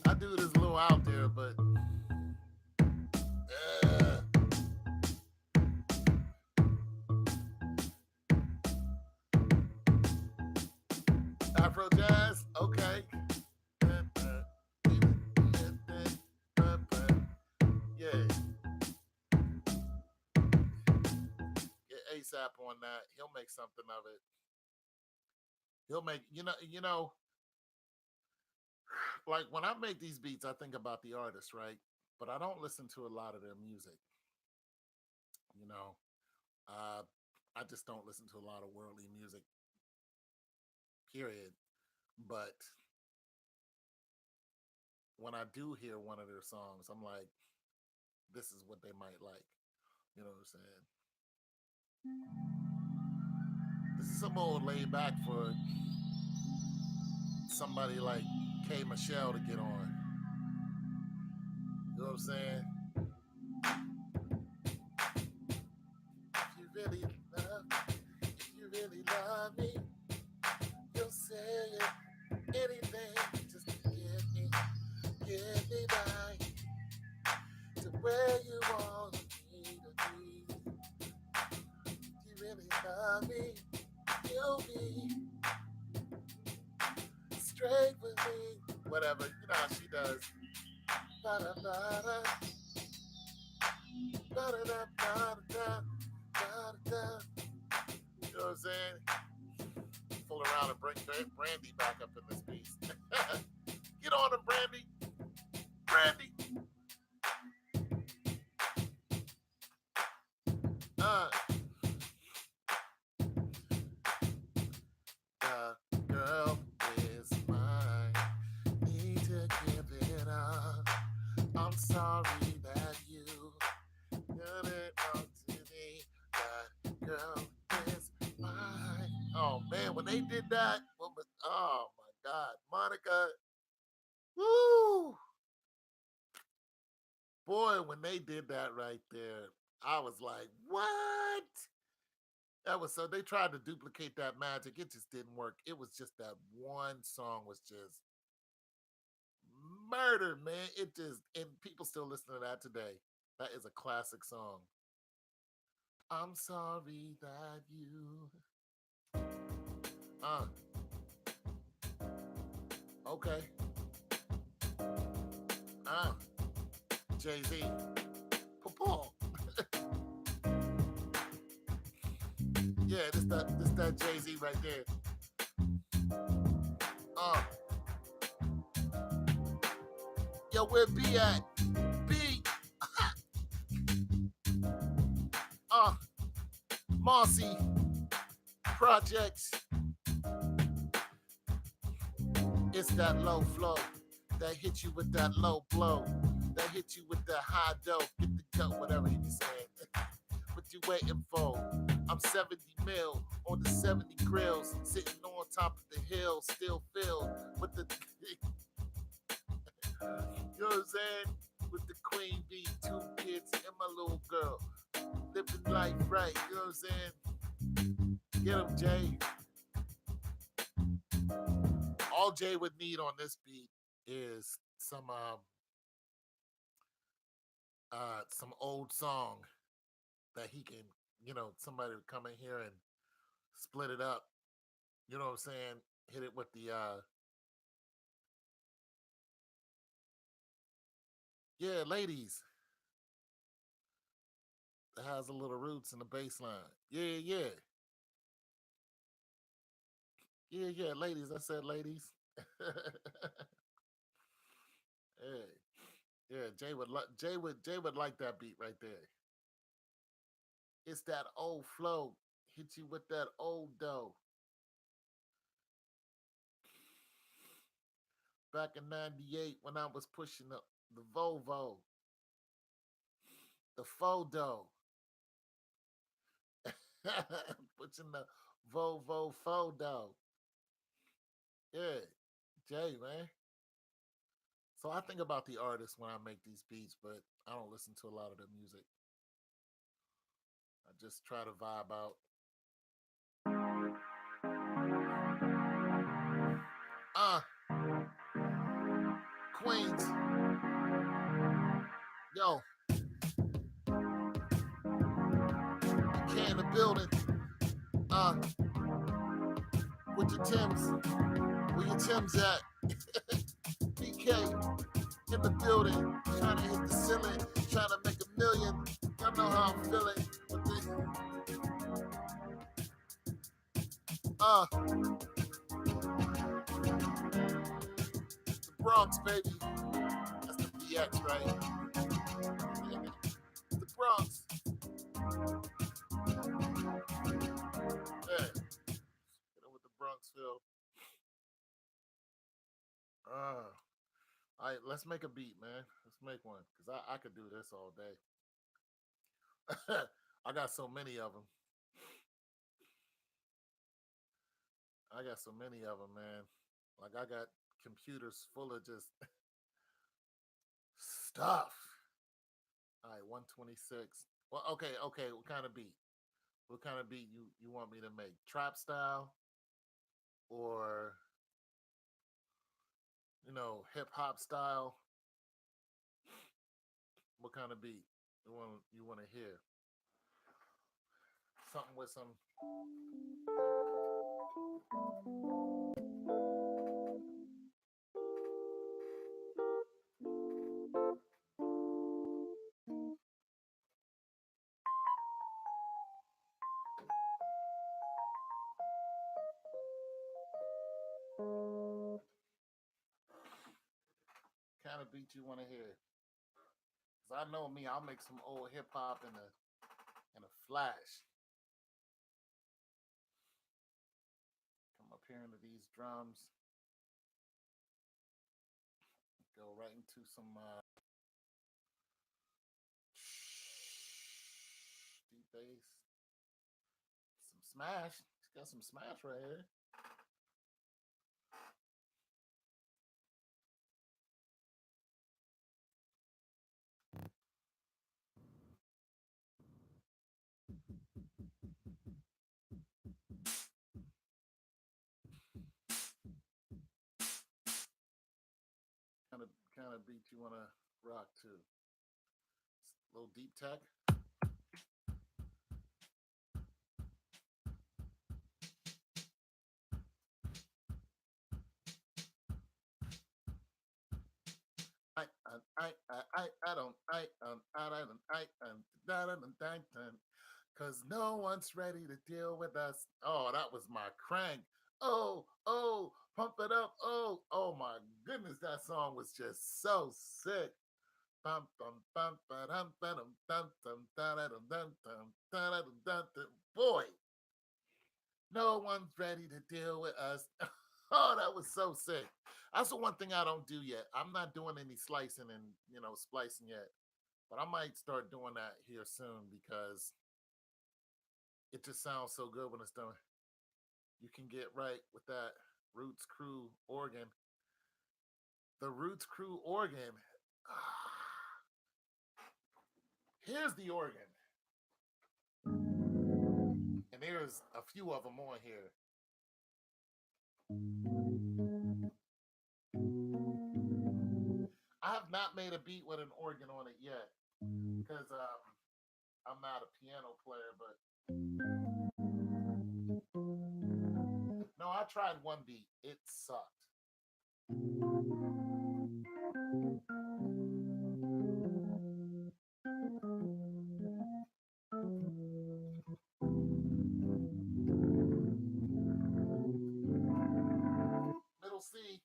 I do this a little out there, but Afro jazz, okay. Yeah. Get ASAP on that. He'll make something of it. He'll make you know, like when I make these beats, I think about the artist, right? But I don't listen to a lot of their music. You know, I just don't listen to a lot of worldly music. period. But when I do hear one of their songs, I'm like, this is what they might like. You know what I'm saying? This is some old laid back for somebody like K Michelle to get on. You know what I'm saying? If you really love me, you'll say anything just to get me back to where you want me to be. If you really love me, you'll be straight with me. Whatever, you know how she does. Ba-da-ba-da, ba-da-da-ba-da-da, ba-da-da. You know what I'm saying? Fool around and bring Brandy back up in this piece. Get on him, Brandy. Brandy. Uh, the girl is mine. Need to give it up. I'm sorry that you did it up to me. That girl is mine. Oh man, when they did that, oh my God, Monica. Woo! Boy, when they did that right there, I was like, what? That was so they tried to duplicate that magic. It just didn't work. It was just that one song was just murder, man. It just and people still listen to that today. That is a classic song. I'm sorry that you uh okay. Uh Jay-Z. Paul. Yeah, this that Jay-Z right there. Uh yo, where B at? B uh Marcy Projects. It's that low flow that hit you with that low blow, that hit you with that high dough. Get the cut, whatever he be saying. What you waiting for? I'm 70 mil on the 70 grills, sitting on top of the hill, still filled with the. You know what I'm saying? With the queen bee, 2 kids, and my little girl. Living life right, you know what I'm saying? Get him, Jay. All Jay would need on this beat is some old song that he can, somebody would come in here and split it up. You know what I'm saying? Hit it with the yeah, ladies. That has a little roots in the bass line. Yeah, yeah. Yeah, yeah, ladies. I said ladies. Yeah. Yeah, Jay would like that beat right there. It's that old flow. Hit you with that old dough. Back in 98 when I was pushing the Volvo, the Fodo. Pushing the Volvo Fodo. Yeah. Jay, man. So I think about the artists when I make these beats, but I don't listen to a lot of their music. I just try to vibe out. Uh, Queens. Yo, K in the building. Uh, with your Tims. Where your Tims at? BK in the building. Trying to hit the ceiling. Trying to make a million. Y'all know how I'm feeling. With this. The Bronx, baby. That's the BX, right? The Bronx. Yeah. You know what the Bronx feel. Uh, all right, let's make a beat, man. Let's make one because I could do this all day. I got so many of them. I got so many of them, man. Like I got computers full of just stuff. All right, 126. Well, okay. What kind of beat? What kind of beat you want me to make? Trap style or hip hop style? What kind of beat you want to hear? Something with some. Kind of beat you want to hear? Cause I know me, I'll make some old hip hop in a flash. Come up here into these drums, go right into some deep bass, some smash. He's got some smash right here. Kind of beat you want to rock to? A little deep tech. Cause no one's ready to deal with us. Oh, that was my crank. Oh, pump it up. Oh my goodness, that song was just so sick. Bum, bum, bum, ba-dum, ba-dum, dum, dum, da-da-dum, dum, dum, da-da-dum, dum, dum. Boy, no one's ready to deal with us. Oh, that was so sick. That's the one thing I don't do yet. I'm not doing any slicing and splicing yet, but I might start doing that here soon because it just sounds so good when it's done. You can get right with that Roots Crew organ. The Roots Crew organ. Here's the organ, and there's a few of them on here. I have not made a beat with an organ on it yet because I'm not a piano player, but no, I tried one beat. It sucked. Middle C.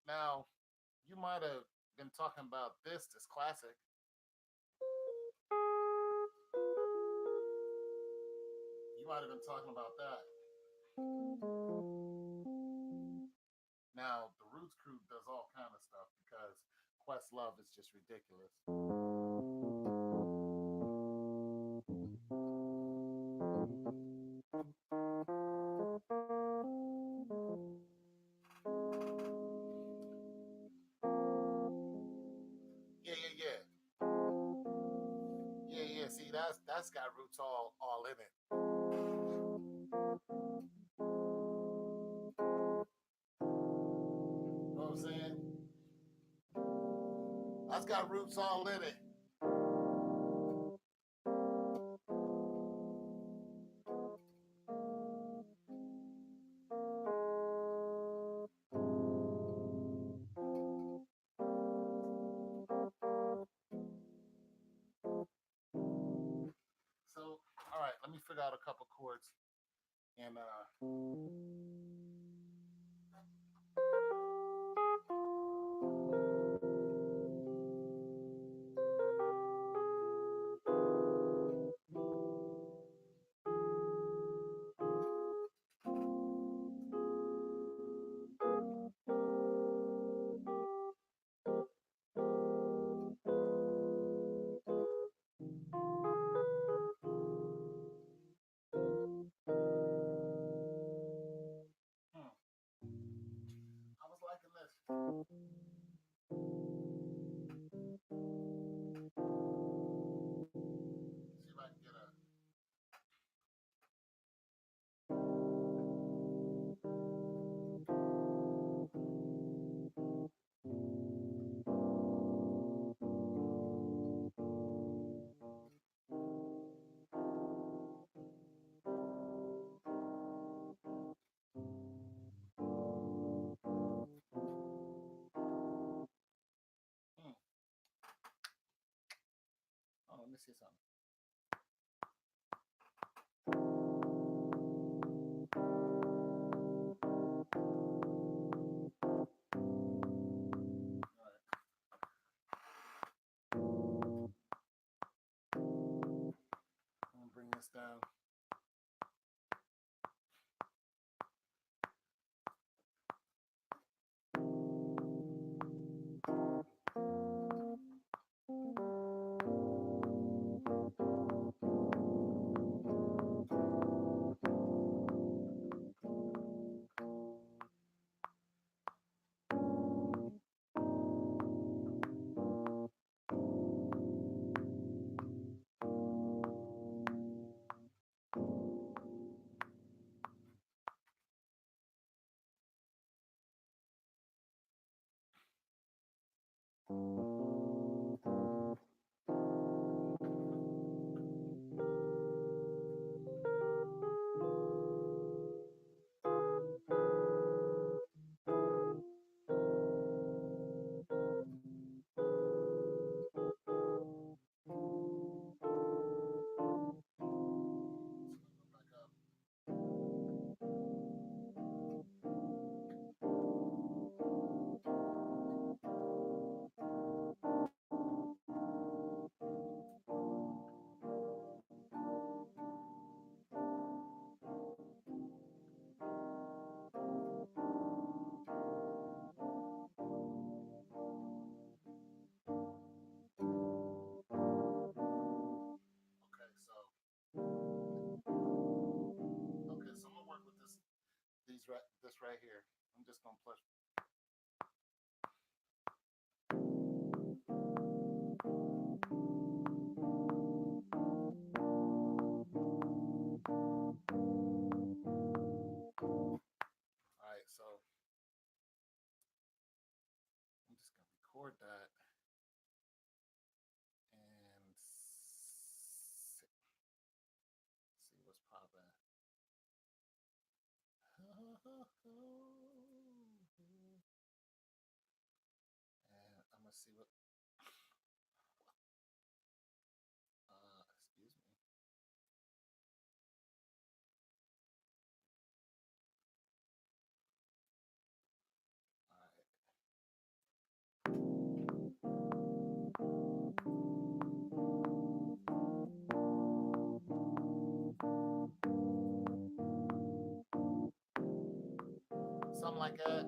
Now, you might have been talking about this classic. You might have been talking about that. Now, the Roots Crew does all kind of stuff because Questlove is just ridiculous. Yeah. Yeah. See, that's got roots all in it. You know what I'm saying? That's got roots all in it. So, all right, let me figure out a couple chords and See if I can get a. Hmm. Oh, let me see something. All right. I'm gonna bring this down. Back up. Okay, so I'm gonna work with this right here. I'm just gonna push. All right, so I'm just gonna record that and see what's popping. And I'm gonna see what. Excuse me. All right. Something like that.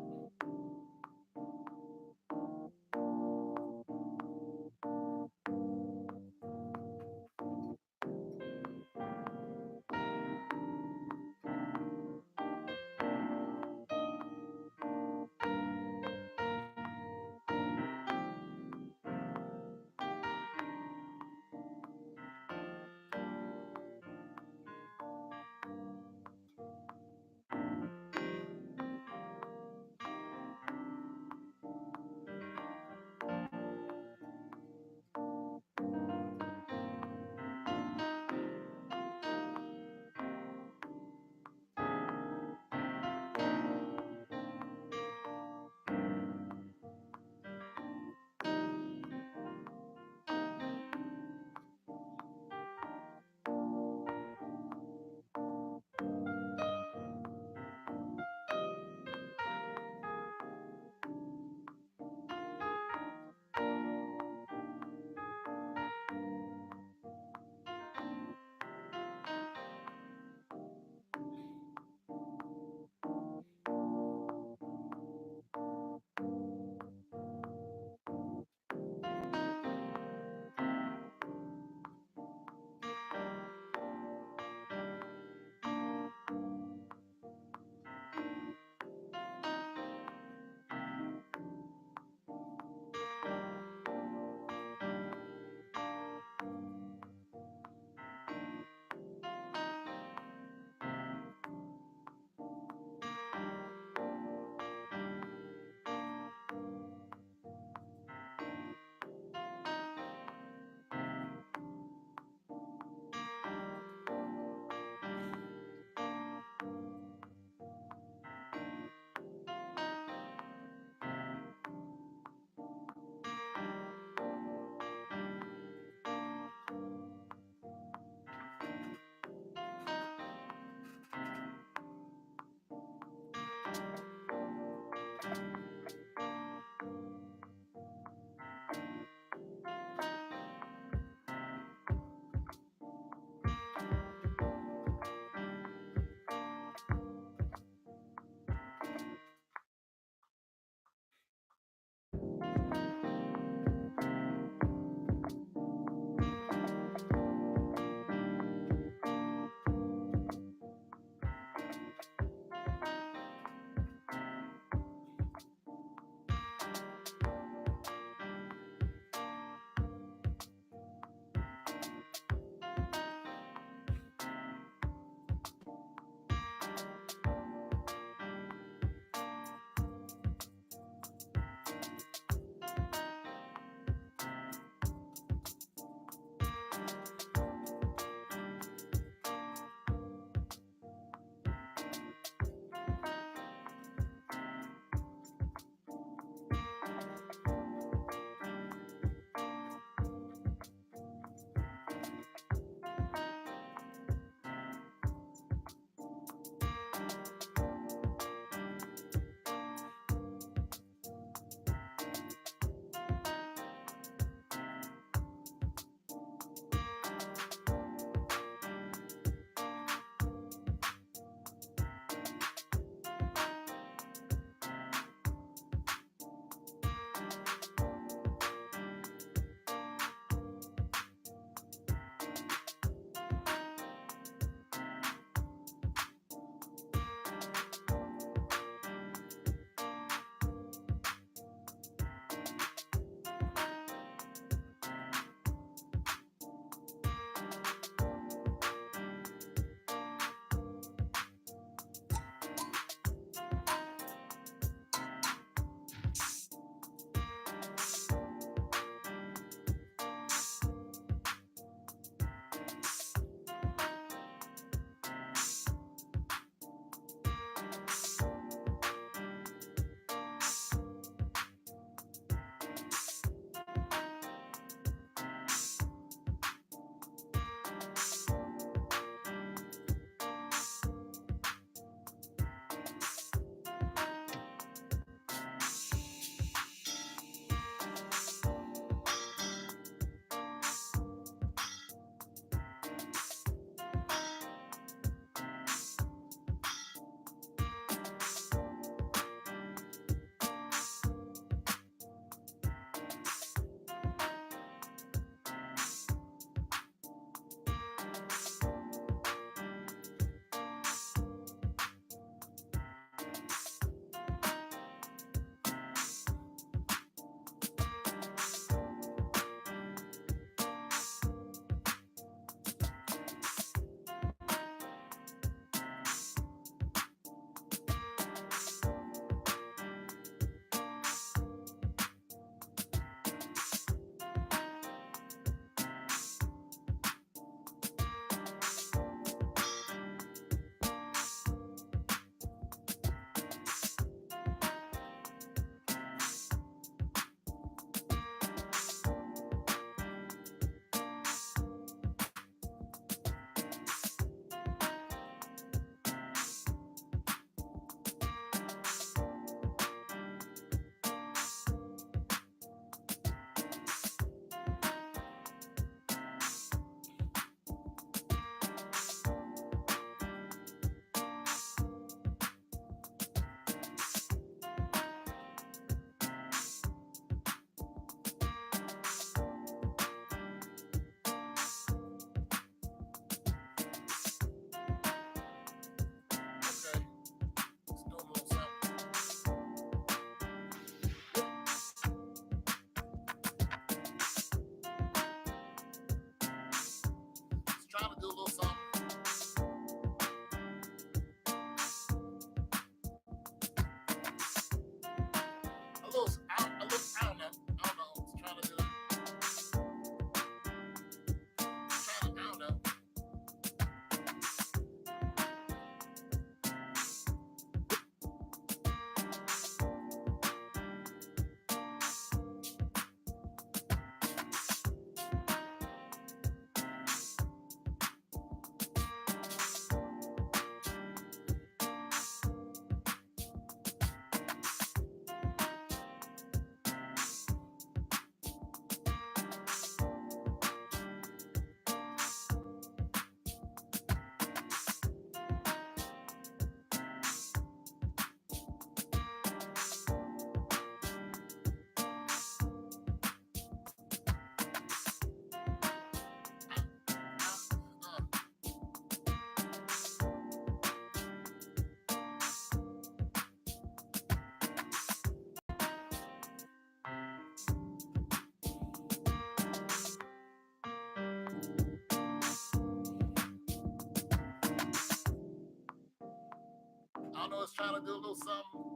was trying to do a little something.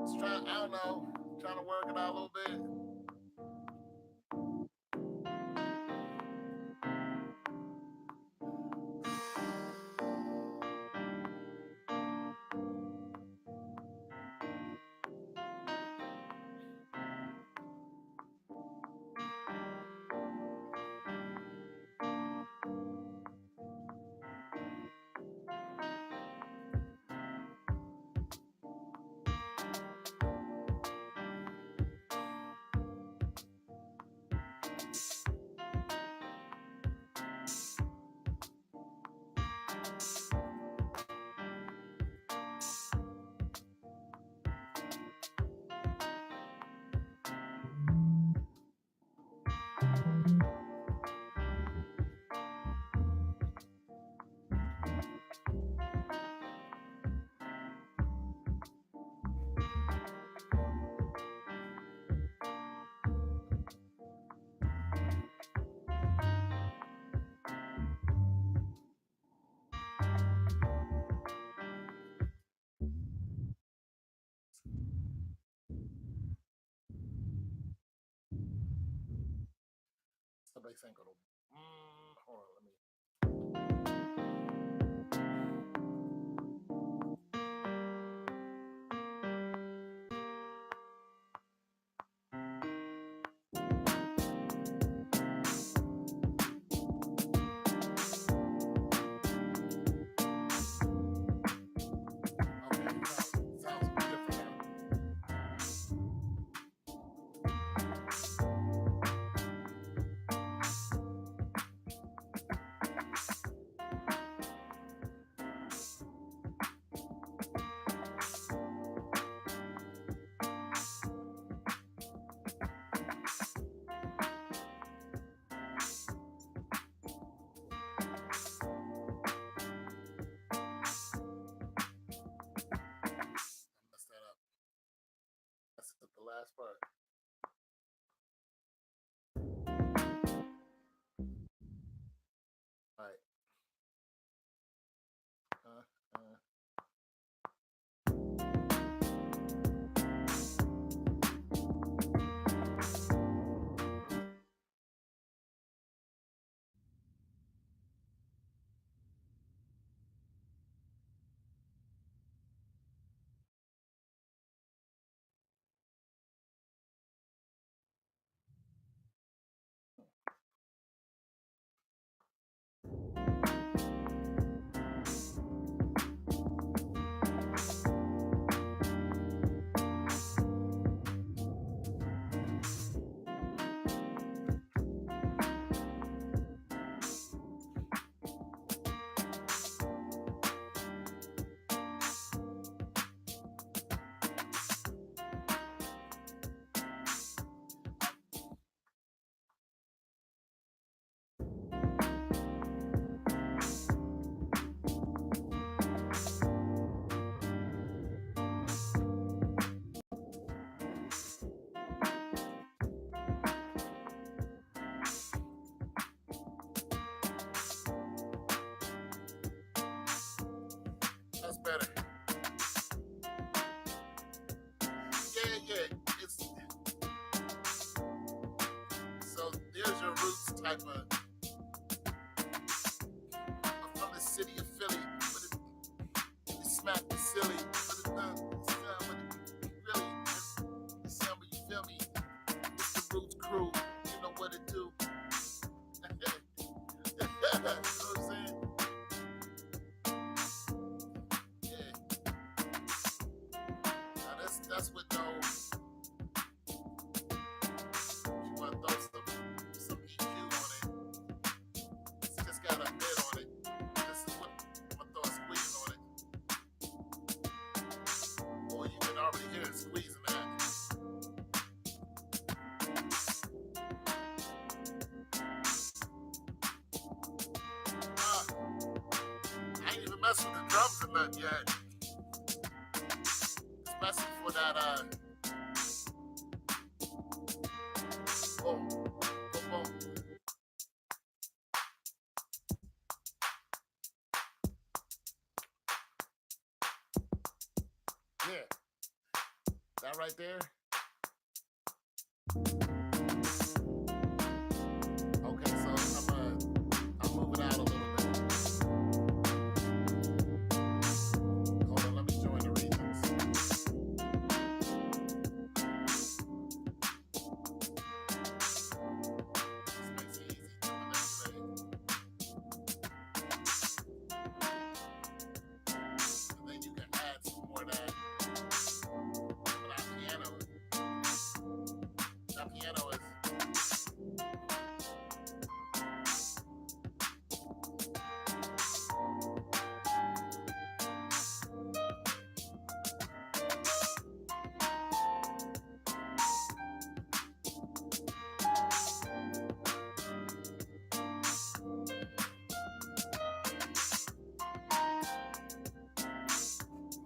Just trying, I don't know, trying to work it out a little bit. Somebody saying, hold on, let me. Okay, sounds different now. I messed that up. That's the last part. All right. Uh, uh. That's better. Yeah. It's so there's your roots type of. I'm from the city of Philly, but it smack the silly, but it really, it sound when you feel me. It's the roots crew, you know what it do. You know what I'm saying? Yeah. Now that's what those. You want to throw some EQ on it. It's just got a bit on it. This is what I'm gonna throw a squeeze on it. Or you can already hear it squeezing that. I ain't even messed with the drums or nothing yet. Especially for that boom, boom, boom. that right there? Okay, so I'll move it out a little bit. Hold on, let me join the regions. This makes it easy to manipulate. And then you can add some more of that. But that piano is what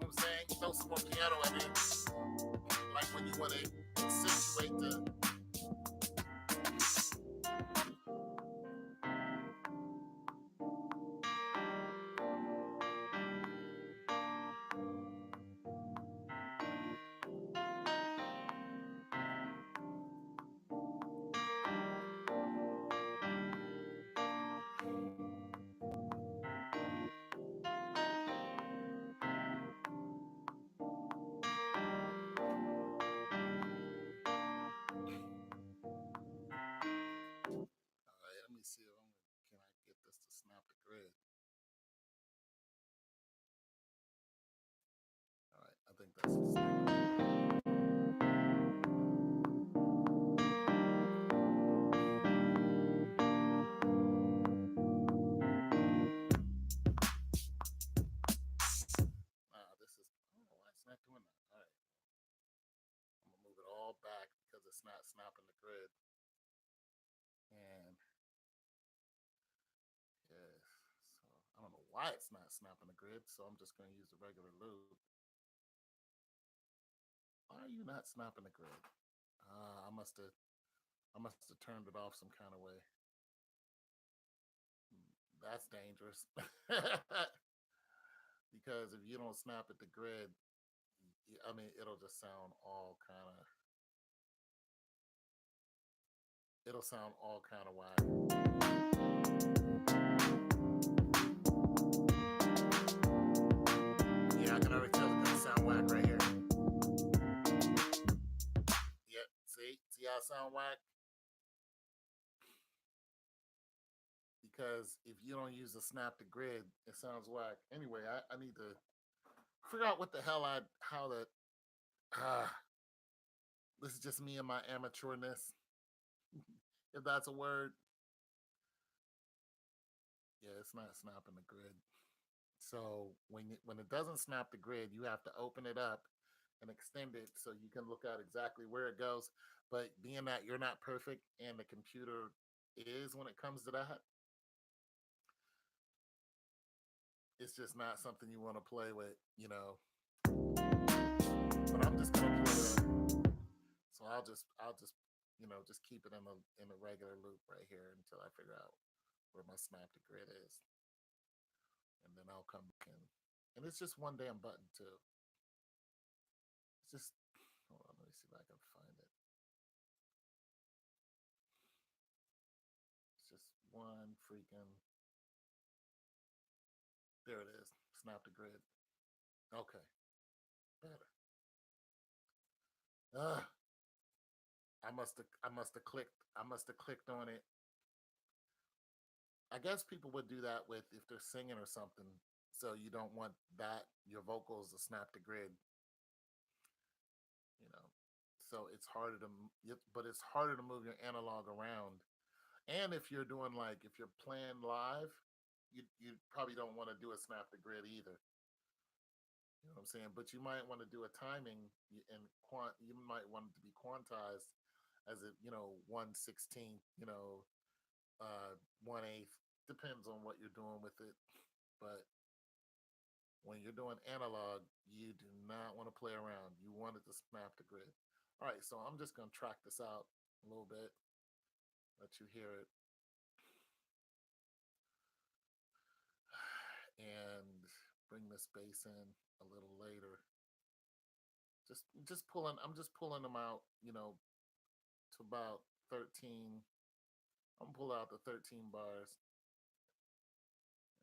I'm saying. Throw some more piano in it. Like when you want to accentuate the. All right, let me see if can I get this to snap the grid. All right, I think that's the this is, oh, why it's not doing that? All right, I'm gonna move it all back because it's not snapping the grid. And yeah, so I don't know why it's not snapping the grid, so I'm just gonna use the regular loop. Why are you not snapping the grid? I must have turned it off some kind of way. That's dangerous. Because if you don't snap at the grid, I mean, it'll just sound all kind of. It'll sound all kind of whack. Yeah, I can already tell it's gonna sound whack right here. Yep. See how it sound whack? Because if you don't use the snap to grid, it sounds whack. Anyway, I need to figure out what the hell how to. This is just me and my amateurness, if that's a word. Yeah, it's not snapping the grid. So when it doesn't snap the grid, you have to open it up and extend it so you can look at exactly where it goes. But being that you're not perfect and the computer is when it comes to that, it's just not something you want to play with. But I'm just gonna play it. So I'll just just keep it in a regular loop right here until I figure out where my snap to grid is. And then I'll come back in. And it's just one damn button too. It's just hold on, let me see if I can find it. It's just one freaking there it is. Snap to grid. Okay. Better. Ugh. I must have clicked on it. I guess people would do that with if they're singing or something. So you don't want that your vocals to snap the grid, you know. So it's harder but it's harder to move your analog around. And if you're doing like if you're playing live, you probably don't want to do a snap the grid either. You know what I'm saying? But you might want to do a timing and you might want it to be quantized as a 1/16, 1/8. Depends on what you're doing with it. But when you're doing analog, you do not want to play around. You want it to snap the grid. All right, so I'm just gonna track this out a little bit, let you hear it, and bring this bass in a little later, Just pulling. I'm just pulling them out. To about 13. I'm gonna pull out the 13 bars.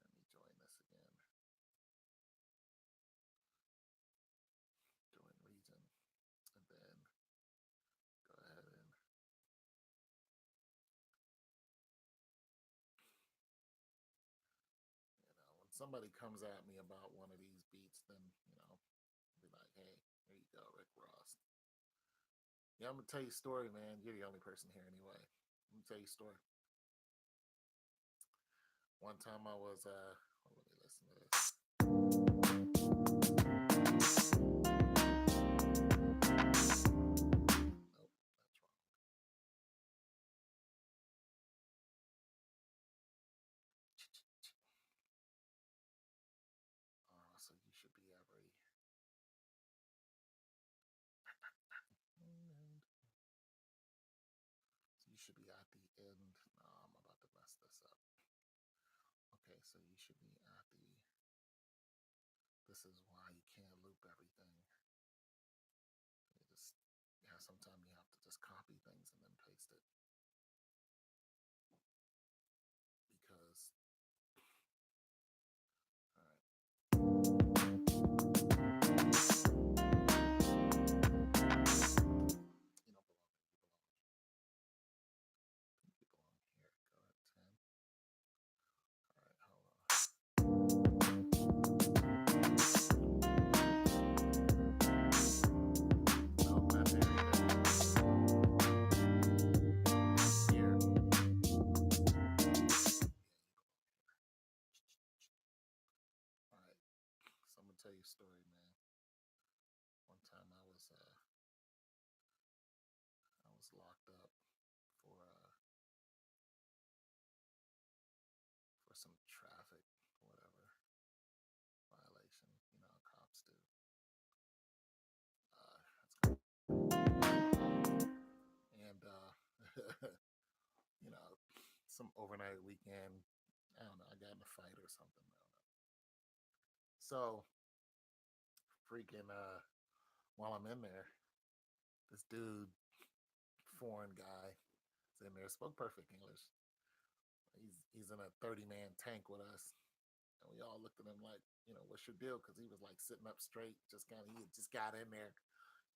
Let me join this again. Join region, and then go ahead and when somebody comes at me about one of these beats, then be like, hey, here you go, Rick Ross. Yeah, I'm gonna tell you a story, man. You're the only person here anyway. Let me tell you a story. One time I was let me listen to this. Nope, that's wrong. So you should be every. You should be at the end. No, I'm about to mess this up. Okay, so you should be at the. This is why you can't loop everything. Sometimes you have to just copy things and then paste it. Because, all right. You don't belong there. You belong here. Go ahead, 10. All right, hold on. No, not there either. Here. All right. So I'm gonna tell you a story, man. One time I was locked up for some traffic, whatever violation. Cops do. And some overnight weekend. I don't know. I got in a fight or something. I don't know. So freaking while I'm in there, this dude, foreign guy, is in there, spoke perfect English. He's in a 30-man tank with us. And we all looked at him like, what's your deal? Because he was like sitting up straight, he just got in there.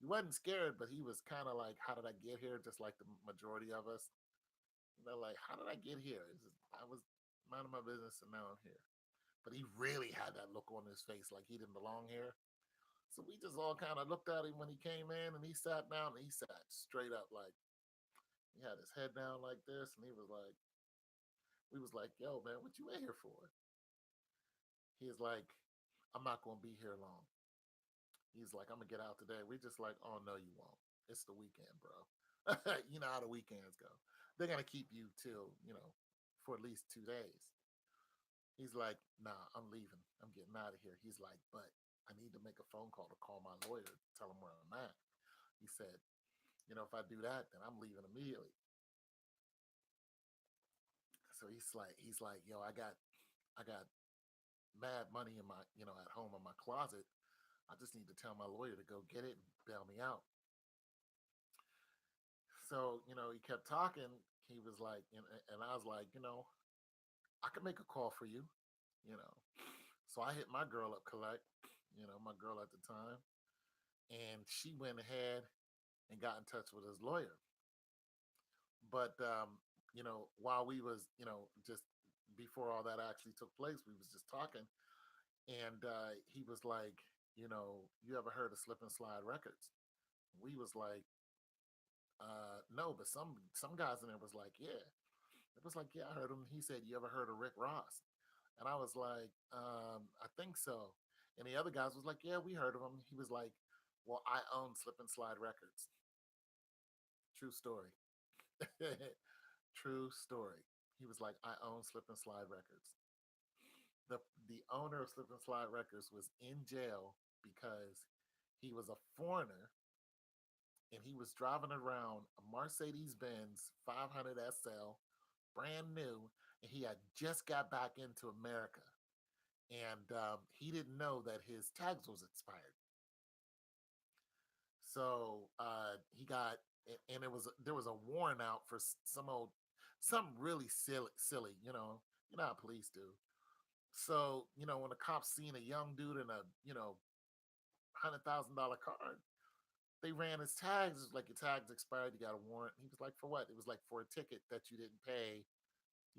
He wasn't scared, but he was kind of like, how did I get here? Just like the majority of us. Like, how did I get here? I was minding my business and now I'm here. But he really had that look on his face like he didn't belong here. So we just all kind of looked at him when he came in and he sat down and he sat straight up like he had his head down like this and we was like, yo, man, what you in here for? He's like, I'm not gonna be here long. He's like, I'm gonna get out today. We just like, oh no, you won't. It's the weekend, bro. You know how the weekends go. They're gonna keep you till, for at least 2 days. He's like, nah, I'm leaving. I'm getting out of here. He's like, but I need to make a phone call to call my lawyer, tell him where I'm at. He said, if I do that, then I'm leaving immediately. So he's like, yo, I got mad money in my, at home in my closet. I just need to tell my lawyer to go get it and bail me out. So, he kept talking. He was like, and I was like, I can make a call for you, you know. So I hit my girl up, collect, my girl at the time, and she went ahead and got in touch with his lawyer. But while we was, just before all that actually took place, we was just talking, and he was like, you ever heard of Slip and Slide Records? We was like, no, but some guys in there was like, yeah. It was like, yeah, I heard him. He said, you ever heard of Rick Ross? And I was like, I think so. And the other guys was like, yeah, we heard of him. He was like, well, I own Slip and Slide Records. True story. True story. He was like, I own Slip and Slide Records. The owner of Slip and Slide Records was in jail because he was a foreigner and he was driving around a Mercedes Benz 500 SL, brand new, and he had just got back into America. And he didn't know that his tags was expired. So he got, and it was there was a warrant out for some old, something really silly. You know how police do. So when the cops seen a young dude in a $100,000 car, they ran his tags. It was like your tags expired. You got a warrant. He was like, for what? It was like for a ticket that you didn't pay,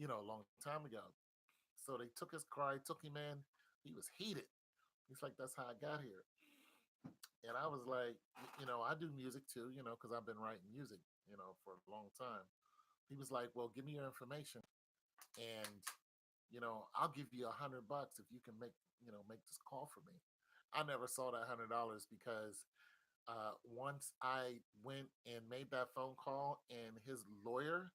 a long time ago. So they took his car. They took him in. He was heated. He's like, that's how I got here. And I was like, I do music too, because I've been writing music, for a long time. He was like, well, give me your information, and I'll give you $100 if you can make this call for me. I never saw that $100 because once I went and made that phone call, and his lawyer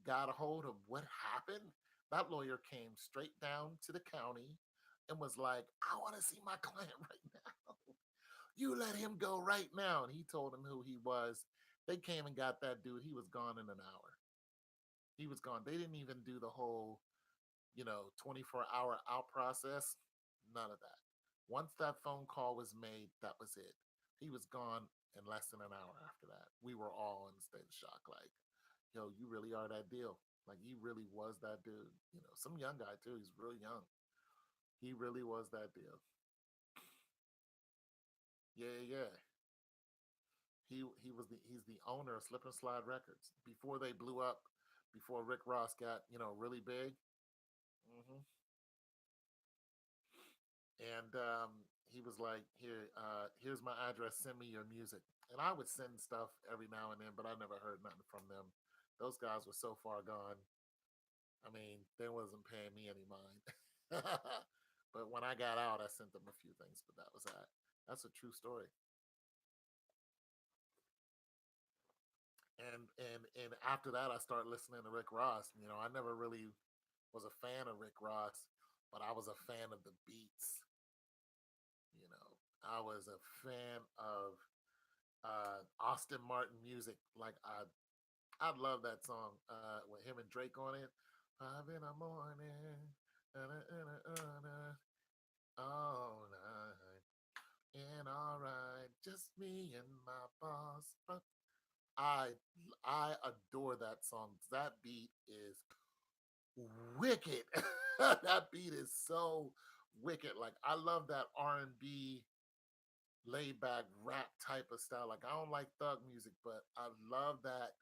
got a hold of what happened, that lawyer came straight down to the county and was like, I want to see my client right now. You let him go right now. And he told him who he was. They came and got that dude. He was gone in an hour. He was gone. They didn't even do the whole, 24-hour out process. None of that. Once that phone call was made, that was it. He was gone in less than an hour after that. We were all in a state of shock. Like, yo, you really are that deal. Like, he really was that dude. Some young guy too. He's real young. He really was that deal. Yeah, yeah. He's the owner of Slip and Slide Records before they blew up, before Rick Ross got really big. hmm And he was like, here's my address. Send me your music. And I would send stuff every now and then, but I never heard nothing from them. Those guys were so far gone. I mean, they wasn't paying me any mind. But when I got out, I sent them a few things, but that was that. That's a true story. And after that, I started listening to Rick Ross. I never really was a fan of Rick Ross, but I was a fan of the beats. You know, I was a fan of Austin Martin music. Like I love that song with him and Drake on it. 5 in the morning, all night, and all right, just me and my boss. But I I adore that song. That beat is wicked. That beat is so wicked. Like I love that R&B laid back rap type of style. Like I don't like thug music, but I love that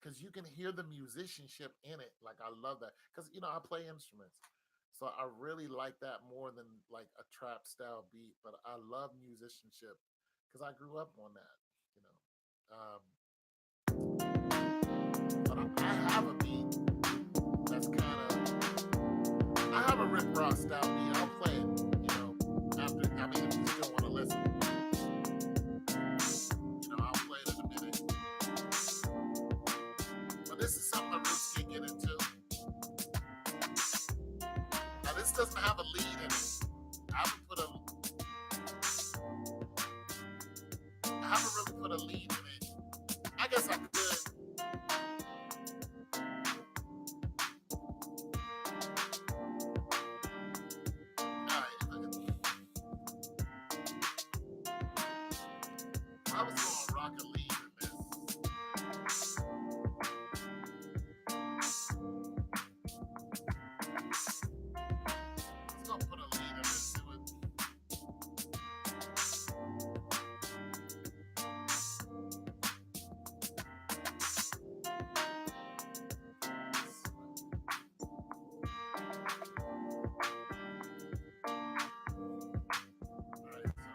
because you can hear the musicianship in it. Like I love that because I play instruments, so I really like that more than like a trap style beat. But I love musicianship because I grew up on that. You know, but I have a beat that's kind of I have a Rick Ross style beat. I'll play it. After I mean, if you still want to listen, I'll play it in a minute. But this is something the Roots can get into. Now this doesn't have a lead in it. I haven't put a I haven't really put a lead in it. I guess I could. Alright, I was gonna rock a lead in this. Let's go put a lead in this to it. Alright, so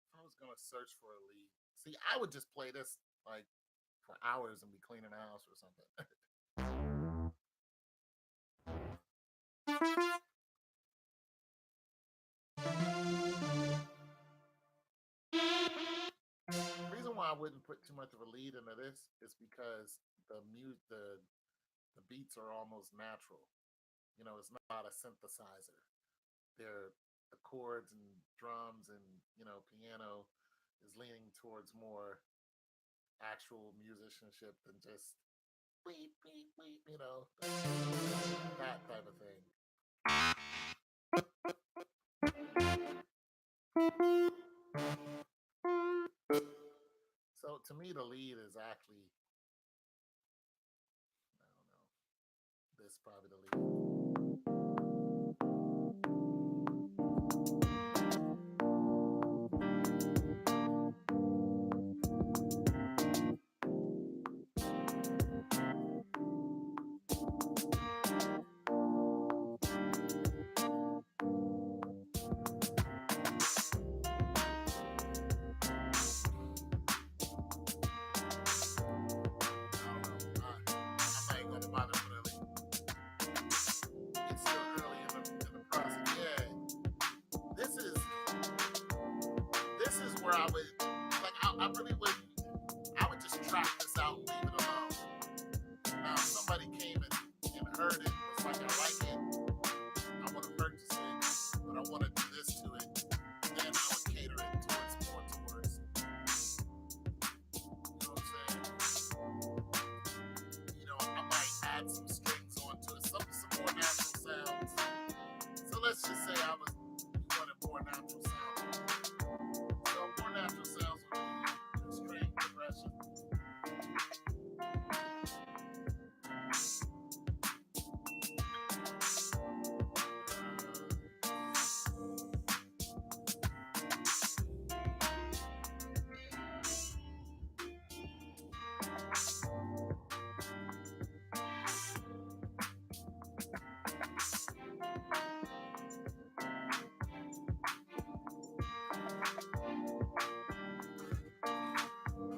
if I was gonna search for a lead. See, I would just play this like for hours and be cleaning the house or something. The reason why I wouldn't put too much of a lead into this is because the beats are almost natural. It's not a synthesizer. They're the chords and drums and piano is leaning towards more actual musicianship than just beep beep beep. That type of thing. So to me, the lead is actually, I don't know, this is probably the lead. I don't know. I'm not even gonna bother really. It's still early in the process. Yeah, this is this is where I would like. I really would. I would just track this out and leave it alone. Now, if somebody came and heard it, was like, I like it, I want to purchase it, but I want to do this to it, then I would cater it towards more towards, you know what I'm saying? You know, I might add some strings onto it, some more natural sounds. So let's just say I was wanted more natural sounds. So more natural sounds would be string progression.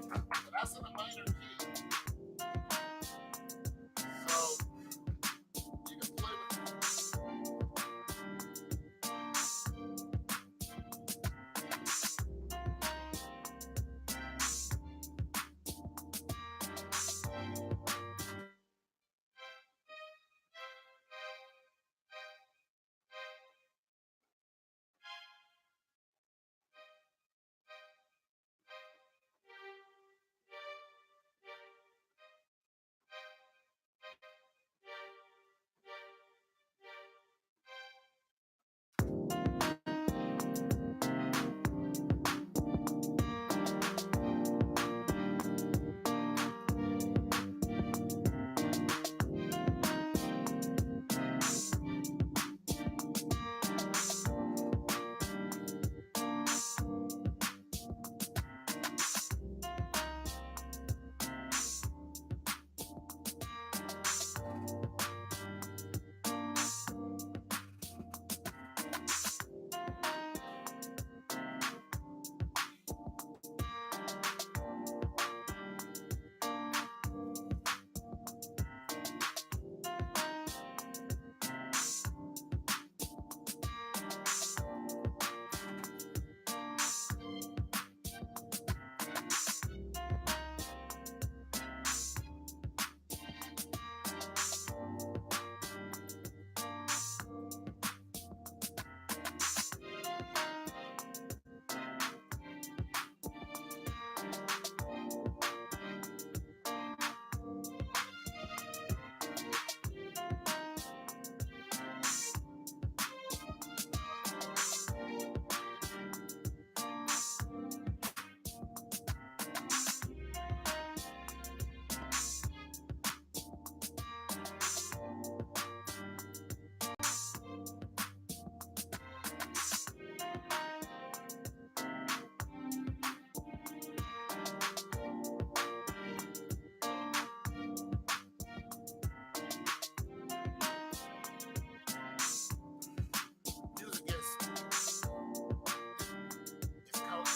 But that's in a minor key. So you can play with music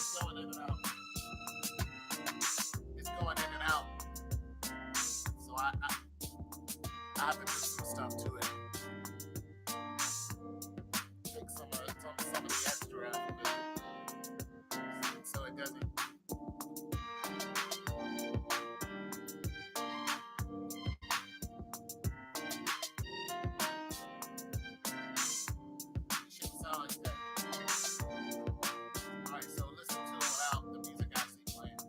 is going in and out. It's going in and out. So I have to do some stuff to it. Take some of the extra out of it, so it doesn't. It shouldn't sound like that. All right, so listen to it without the music actually playing.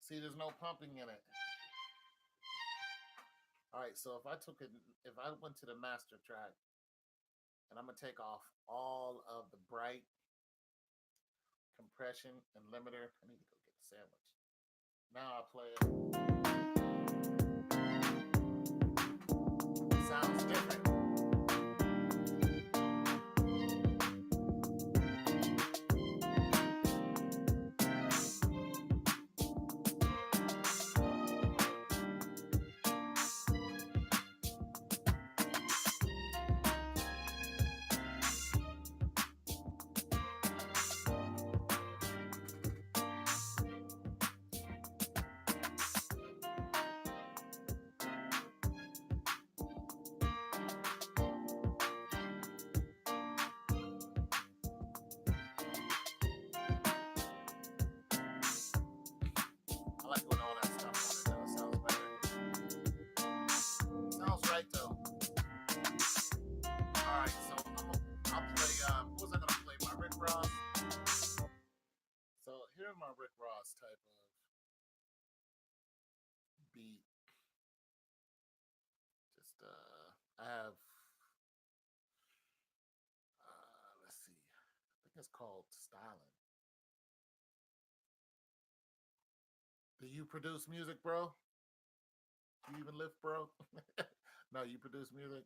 See, there's no pumping in it. All right, so if I went to the master track And I'm gonna take off all of the bright compression and limiter. I need to go get a sandwich. Now I play it. Sounds different. I like when all that stuff on it. It sounds better. Sounds right though. All right, so I'll play. What was I gonna play? My Rick Ross. So here's my Rick Ross type of beat. Just I have. Let's see. I think it's called Styling. Do you produce music, bro? Do you even lift, bro? No, you produce music.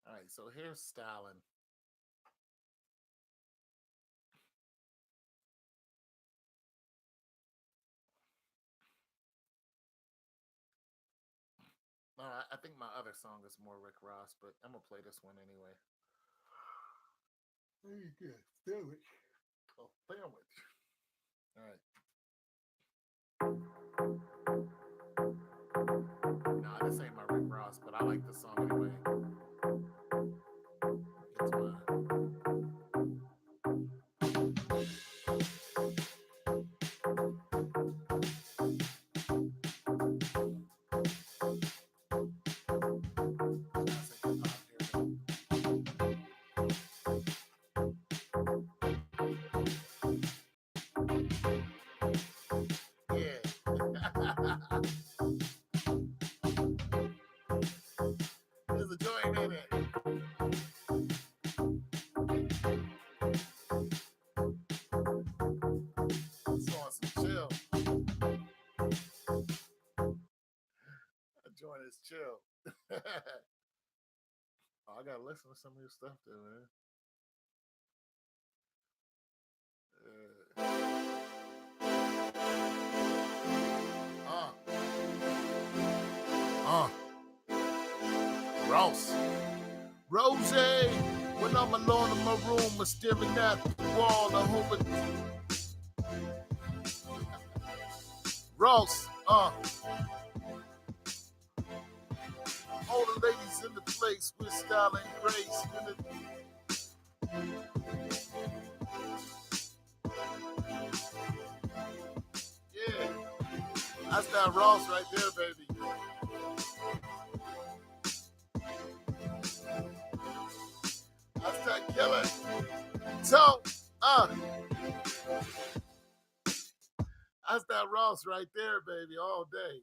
All right, so here's Styling. No, I think my other song is more Rick Ross, but I'm gonna play this one anyway. Very good. Sandwich. Oh, sandwich. All right. Nah, this ain't my Rick Ross, but I like the song anyway. It's yeah. There's a joint in it. It's on some chill. A joint is chill. Oh, I gotta listen to some of your stuff there, man. Uh, uh, Ross. Rose, when I'm alone in my room, I'm staring at the wall. I hope it. Ross, all the ladies in the place with style and grace. Yeah, that's that Ross right there, baby. That's that killer. So, that's that Ross right there, baby, all day.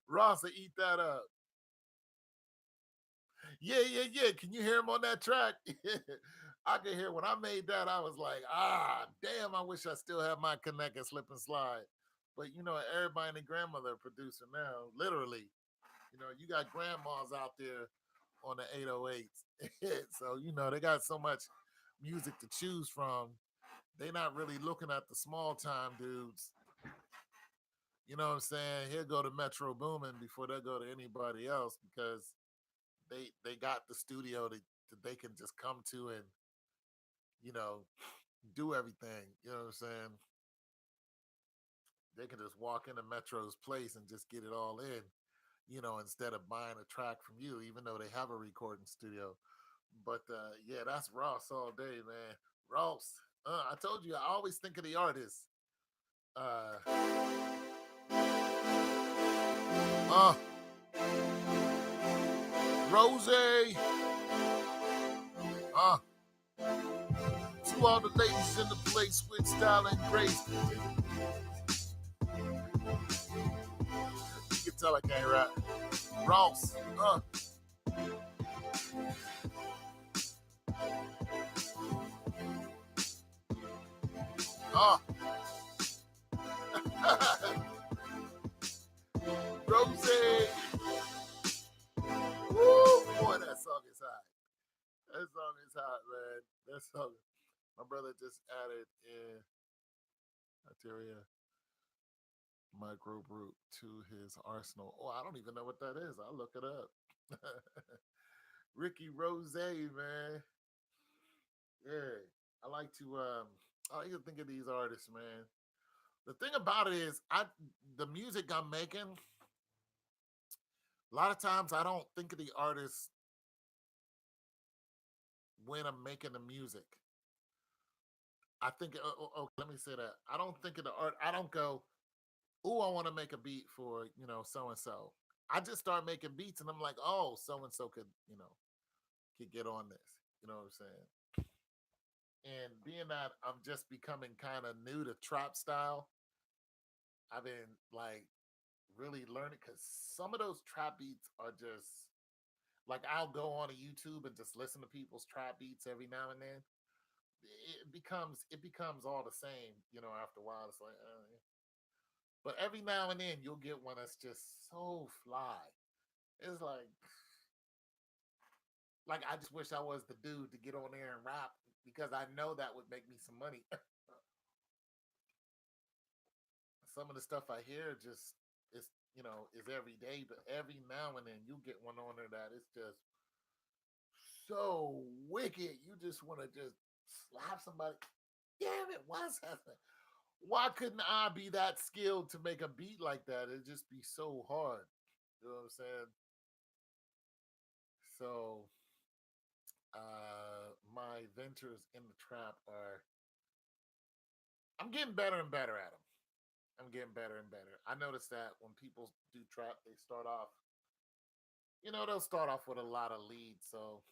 Ross will eat that up. Yeah, yeah, yeah. Can you hear him on that track? I can hear when I made that, I was like, damn, I wish I still had my connect and slip and slide. But you know, everybody and their grandmother are producer now, literally. You know, you got grandmas out there on the 808s. So, you know, they got so much music to choose from. They're not really looking at the small time dudes. You know what I'm saying? He'll go to Metro Boomin before they go to anybody else because they got the studio that they can just come to and, you know, do everything. You know what I'm saying? They can just walk into Metro's place and just get it all in, you know, instead of buying a track from you, even though they have a recording studio. But yeah, that's Ross all day, man. Ross. I told you, I always think of the artist. Uh, Rose. To all the ladies in the place with style and grace. You can tell I can't rap. Ross. Oh, Rose. Woo, boy, that song is hot. That song is hot, man. That song. My brother just added in Algeria micro brute to his arsenal. Oh, I don't even know what that is. I'll look it up. Ricky Rose, man. Yeah. I like to I like to think of these artists, man. The thing about it is the music I'm making, a lot of times I don't think of the artist when I'm making the music. I think let me say that. I don't think of the art. I don't go, "Oh, I want to make a beat for, so and so." I just start making beats and I'm like, "Oh, so and so could get on this." You know what I'm saying? And being that I'm just becoming kind of new to trap style, I've been like really learning cuz some of those trap beats are just like I'll go on to YouTube and just listen to people's trap beats every now and then. It becomes all the same, after a while it's like yeah. But every now and then you'll get one that's just so fly. It's like I just wish I was the dude to get on there and rap because I know that would make me some money. Some of the stuff I hear just is every day, but every now and then you get one on there that is just so wicked. You just want to just slap somebody. Damn it, what's happening? Why couldn't I be that skilled to make a beat like that? It'd just be so hard. You know what I'm saying? So my ventures in the trap are I'm getting better and better at them. I'm getting better and better. I noticed that when people do trap, they start off, they'll start off with a lot of leads. So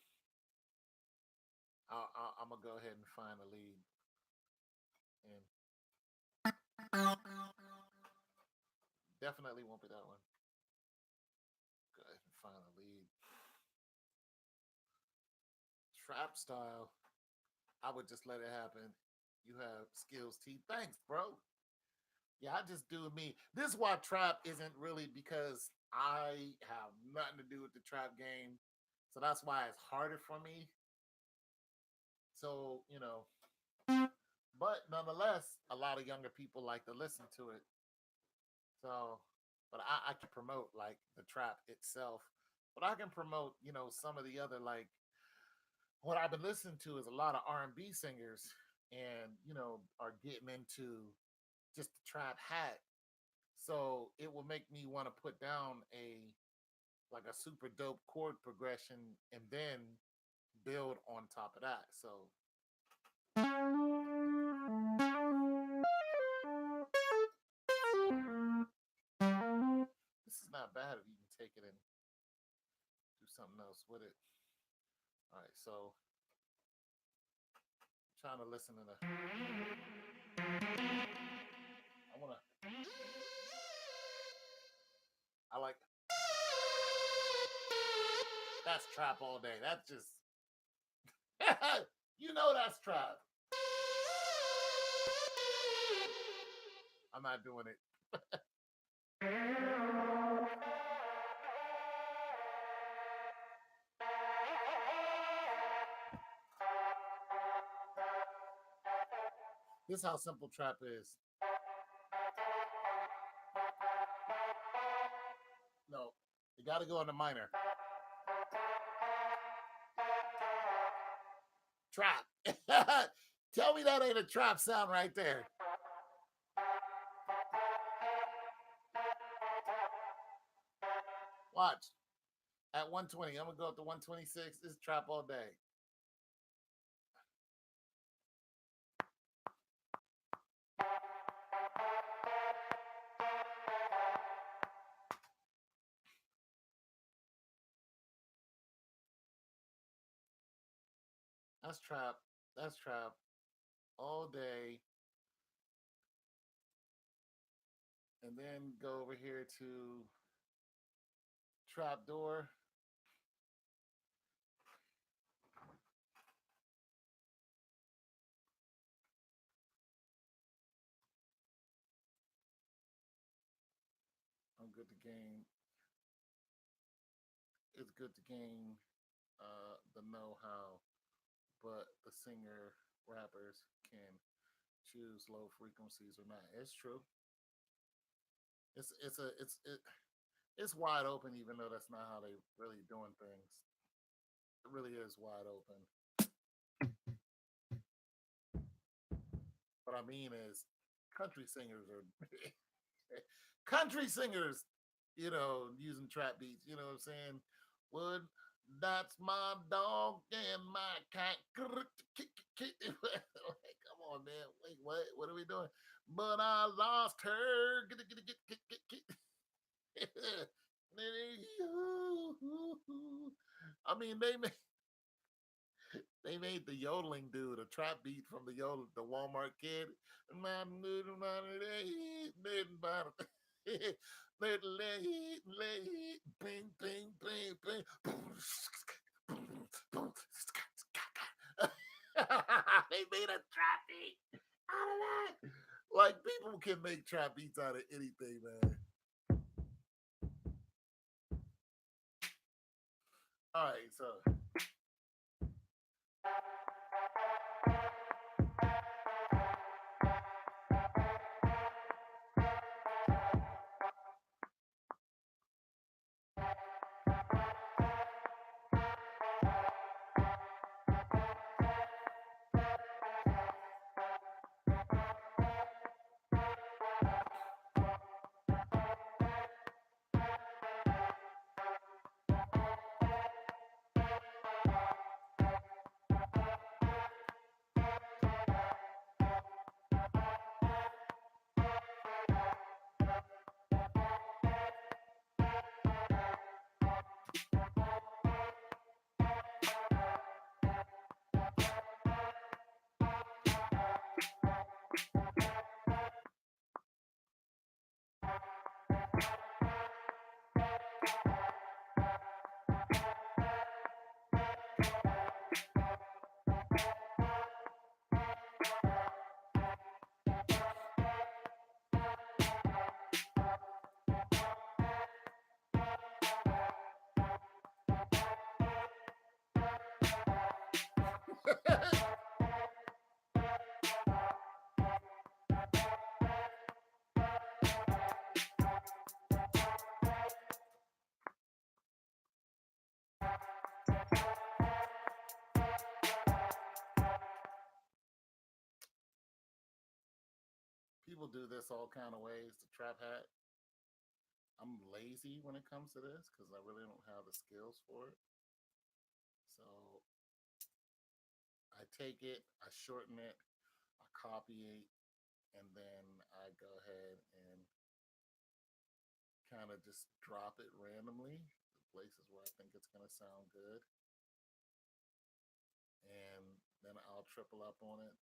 I'm gonna go ahead and find a lead, and definitely won't be that one. Go ahead and find a lead. Trap style, I would just let it happen. You have skills, T. Thanks, bro. Yeah, I just do me. This is why trap isn't really because I have nothing to do with the trap game. So that's why it's harder for me. So, but nonetheless, a lot of younger people like to listen to it. So, but I can promote like the trap itself. But I can promote, some of the other like what I've been listening to is a lot of R&B singers and, are getting into just the trap hat. So it will make me want to put down a super dope chord progression and then build on top of that. So this is not bad if you can take it and do something else with it. All right, so I'm trying to listen to I wanna I like that's trap all day. That's just that's trap. I'm not doing it. This is how simple trap is. No, you got to go in the minor. Trap. Tell me that ain't a trap sound right there. Watch. At 120, I'm gonna go up to 126. This is trap all day. That's trap. That's trap all day. And then go over here to trap door. good to gain. It's good to gain the know-how, but the singer rappers can choose low frequencies or not. It's true. It's wide open, even though that's not how they really doing things. It really is wide open. What I mean is, country singers are country singers, using trap beats. You know what I'm saying? Would that's my dog and my cat. Like, come on, man. Wait, what? What are we doing? But I lost her. I mean, they made the yodeling dude a trap beat from the Walmart kid. Bing, bing, bing, bing. They made a trap beat out of that. Like, people can make trap beats out of anything, man. All right, so people do this all kind of ways to trap hat. I'm lazy when it comes to this because I really don't have the skills for it. So I take it, I shorten it, I copy it, and then I go ahead and kind of just drop it randomly, the places where I think it's going to sound good. And then I'll triple up on it.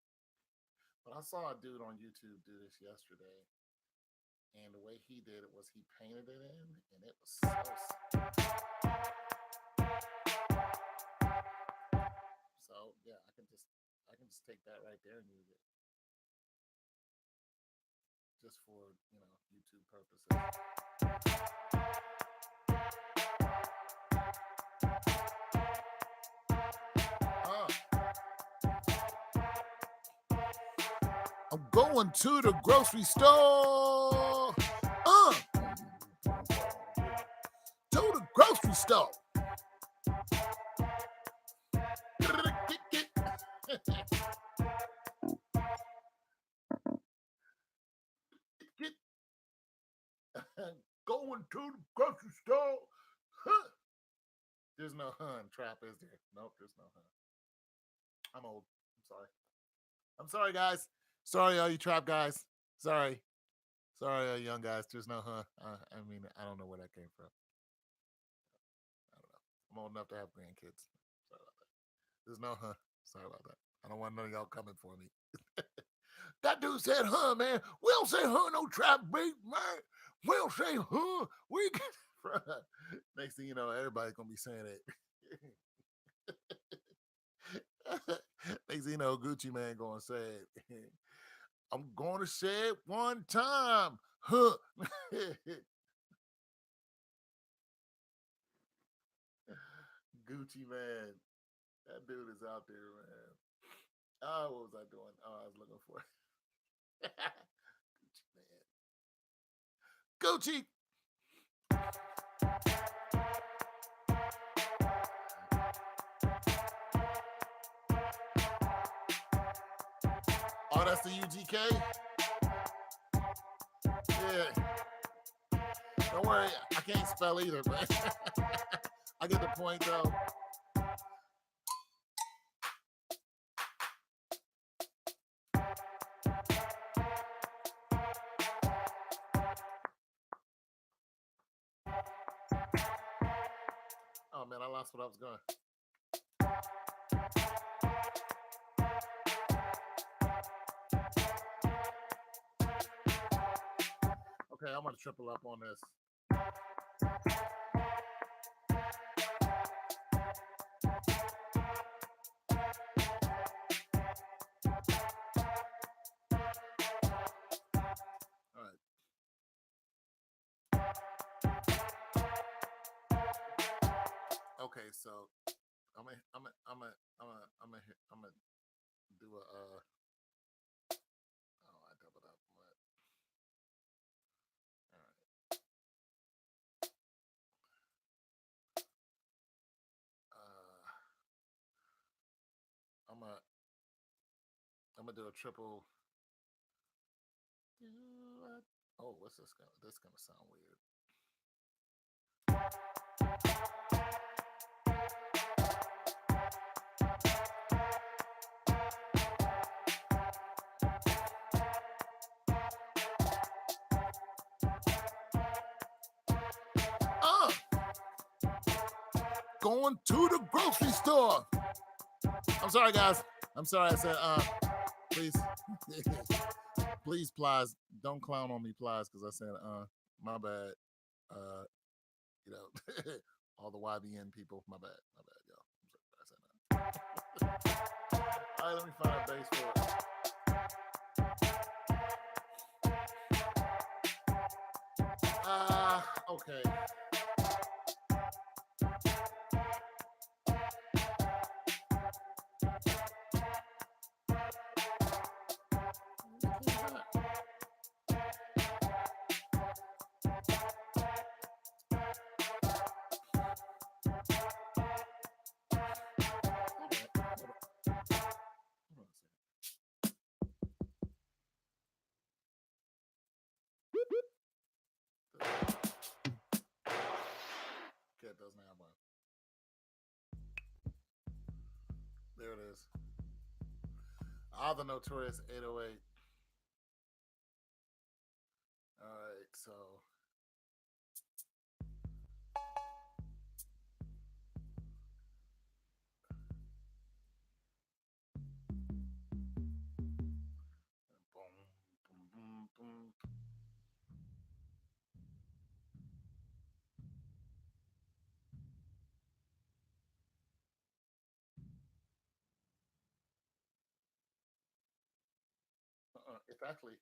But I saw a dude on YouTube do this yesterday. And the way he did it was he painted it in, and it was so yeah, I can just take that right there and use it just for YouTube purposes. I'm going to the grocery store. To the grocery store. Going to the grocery store. Huh. There's no hun trap, is there? Nope, there's no hun. I'm old. I'm sorry. I'm sorry, guys. Sorry, all you trap guys. Sorry. Sorry, young guys. There's no huh. I mean, I don't know where that came from. I don't know. I'm old enough to have grandkids. Sorry about that. There's no huh. Sorry about that. I don't want none of y'all coming for me. That dude said huh, man. We don't say huh, no trap beat, man. We don't say huh. We get from. Next thing you know, everybody's gonna be saying it. Next thing you know, Gucci Man gonna say it. I'm gonna say it one time. Huh. Gucci man. That dude is out there, man. What was I doing? I was looking for Gucci man. Gucci. Oh, that's the UGK? Yeah. Don't worry, I can't spell either, but I get the point though. Oh man, I lost what I was going. Okay, I'm gonna triple up on this. All right. Okay, so I'm gonna do a I doubled up, but all right. I'm gonna do a triple. Oh, what's this gonna? This gonna sound weird. Going to the grocery store. I'm sorry, guys. I'm sorry. I said, please, please, Plies, don't clown on me, Plies, because I said, my bad. You know, all the YBN people, my bad, y'all. I'm sorry, I said that. All right, let me find a base for it. Okay. Cat doesn't have one. There it is. The Notorious 808. All right, so boom, boom, boom. It's actually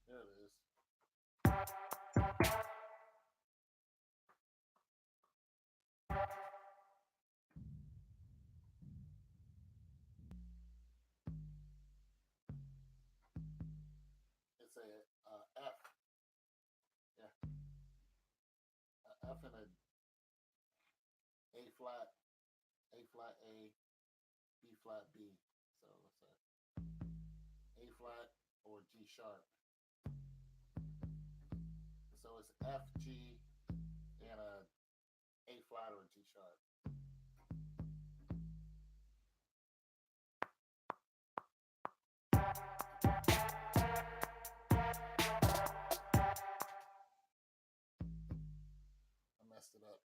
there it is. It's a F. Yeah. F and a flat, A flat A, B flat B. So let's say A flat or G sharp. So it's F, G, and a flat or a G sharp. I messed it up.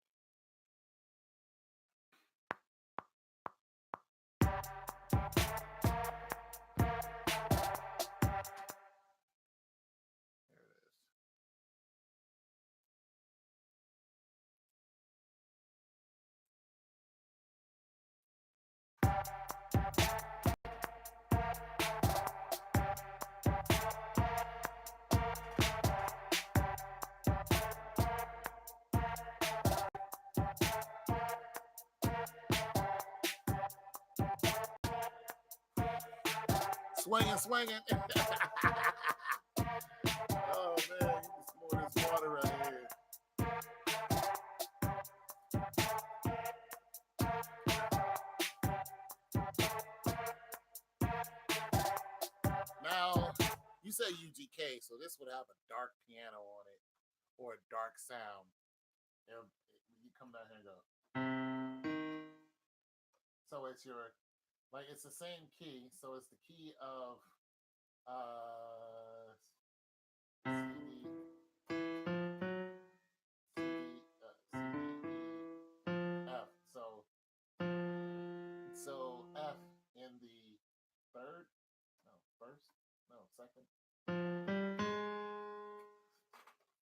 swinging, swinging. Oh man, you just pour this water right here. Now, you say UGK, so this would have a dark piano on it or a dark sound. You come down here and go. So it's your, like, it's the same key. So it's the key of C, D, C, D, F. So F in the third, no, first, no, second,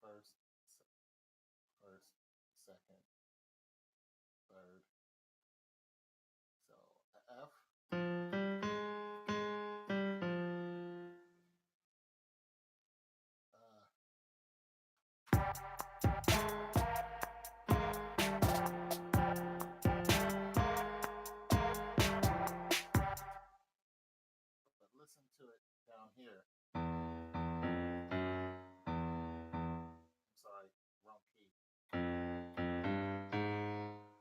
first, second, third. So F. But listen to it down here. I'm sorry, wrong key.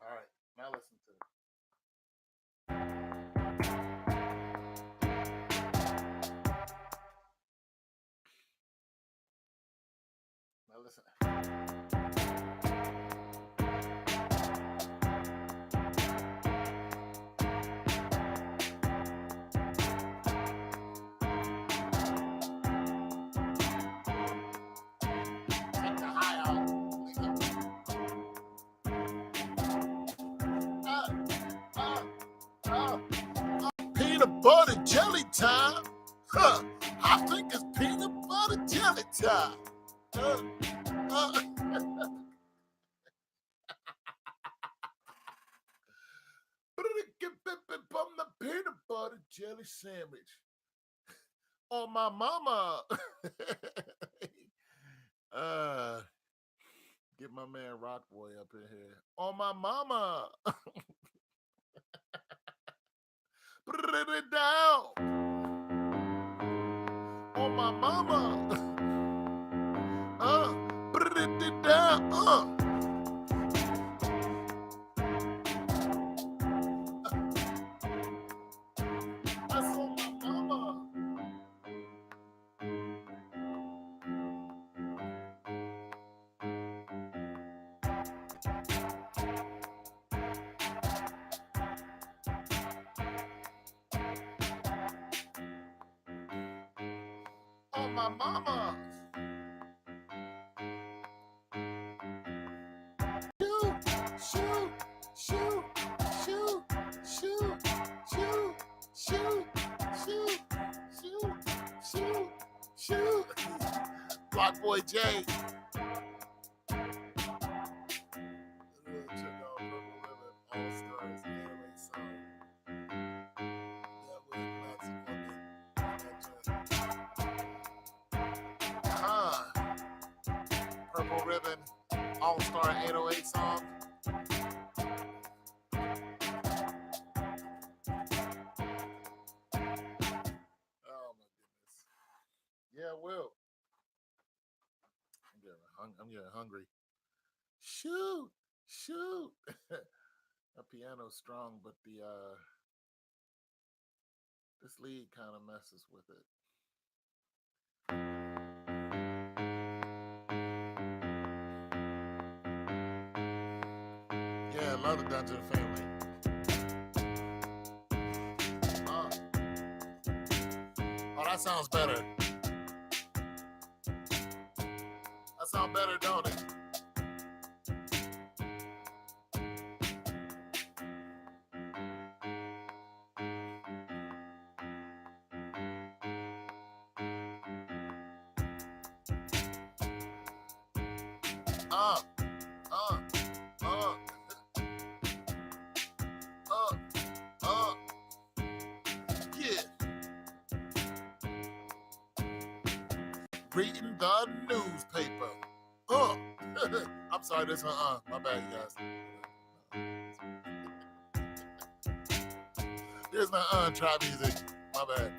All right, now listen to it. Now listen. Take the high out. Peanut butter jelly time. Huh. I think it's peanut butter jelly time. From the peanut butter jelly sandwich on my mama. Get my man Rock Boy up in here. On my mama. Put it down. On my mama. Put it down. That's on my mama. On my mama. Shoot, shoot, shoot, shoot, shoot, shoot, shoot, shoot, shoot, shoot. Block Boy J. Check out Purple Ribbon All Stars anime song. That was Purple Ribbon All Star 808 song. Oh my goodness. Yeah, I will. I'm getting hungry. Shoot, shoot. A piano's strong, but this lead kind of messes with it. Yeah, I love the Dungeon Family. Oh, that sounds better. That sounds better, don't it? Yeah. Reading the newspaper. I'm sorry, this my bad, you guys. There's my trap music. My bad.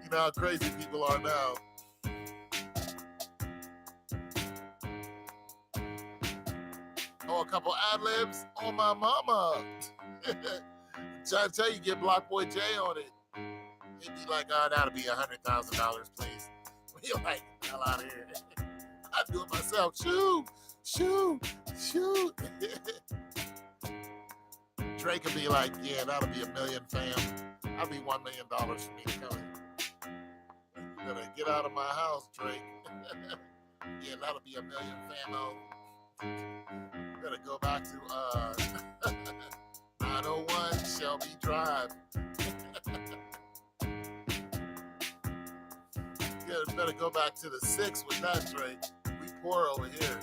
You know how crazy people are now. Oh, a couple ad libs on my mama. Trying to tell you, get Block Boy J on it. He'd be like, oh, that'll be $100,000, please. You're like, hell out of here. I do it myself. Shoot. Drake could be like, yeah, that'll be $1 million, fam. That'll be $1 million for me to come in. You better get out of my house, Drake. Yeah, that'll be $1 million, famo. You better go back to 901 Shelby Drive. You better go back to the 6 with that, Drake. We poor over here.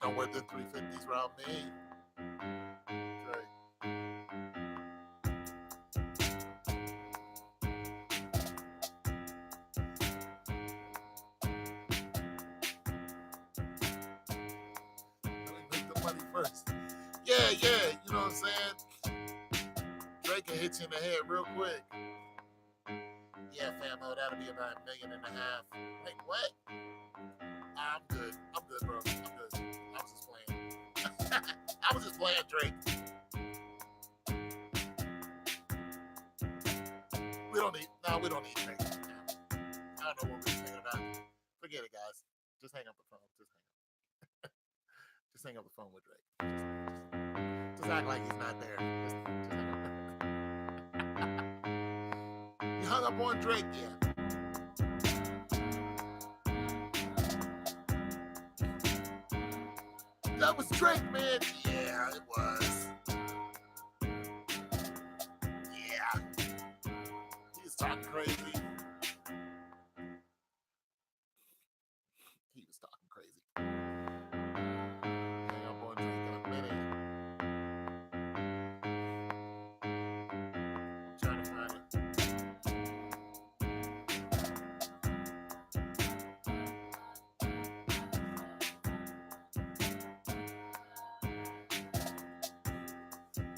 Don't wear the 350s around me. Drake. Let me make the money first. Yeah, you know what I'm saying? Drake can hit you in the head real quick. Yeah, famo, that'll be about $1.5 million. Like, what? I'm good, bro. I'm good. I was just playing. I was just playing, Drake. We don't need Drake. I don't know what we're thinking about. Forget it, guys. Just hang up the phone. Just hang up the phone with Drake. Just act like he's not there. Just hang up. You hung up on Drake, yeah. That was Drake, man. Yeah, it was. Yeah. He's talking crazy. He was talking crazy. Hang up on Drake in a minute. Trying to find it.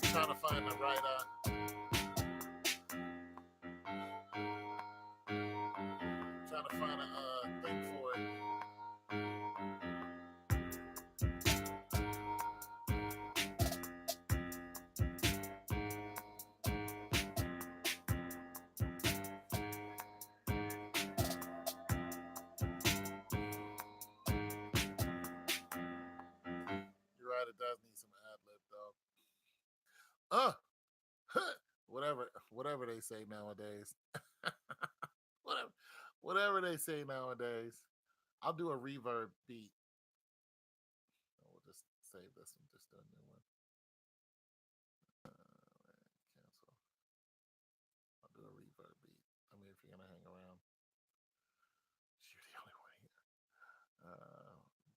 Trying to find the right trying to find a thing for it. You're right, it does need some ad lib though. Whatever they say nowadays. whatever they say nowadays. I'll do a reverb beat. We'll just save this and just do a new one. Cancel. I'll do a reverb beat. I mean, if you're gonna hang around, you're the only one here.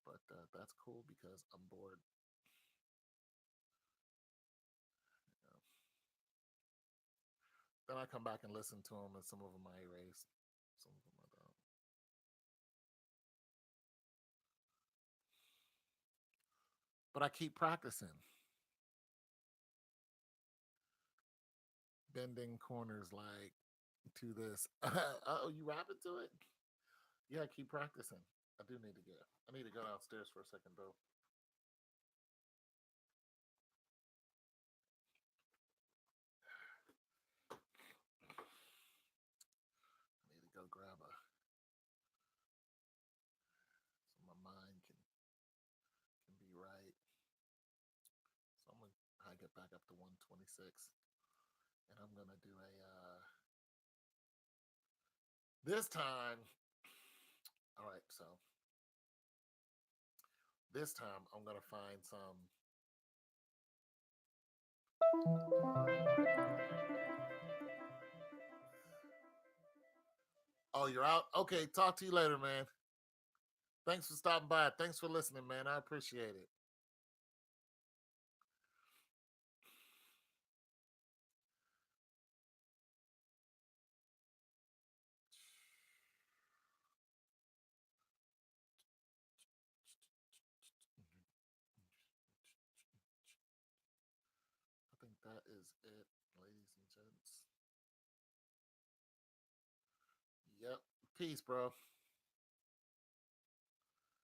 But that's cool because I'm bored. Then I come back and listen to them, and some of them I erase, some of them I don't. But I keep practicing. Bending corners like to this. Oh, you rapping to it? Yeah, I keep practicing. I do need to go. I need to go downstairs for a second, though. I need to go grab a so my mind can be right. So I'm gonna get back up to 126, and I'm gonna do a this time. All right, so this time I'm gonna find some. Oh, you're out? Okay, talk to you later, man. Thanks for stopping by. Thanks for listening, man. I appreciate it. I think that is it. Yep. Peace, bro.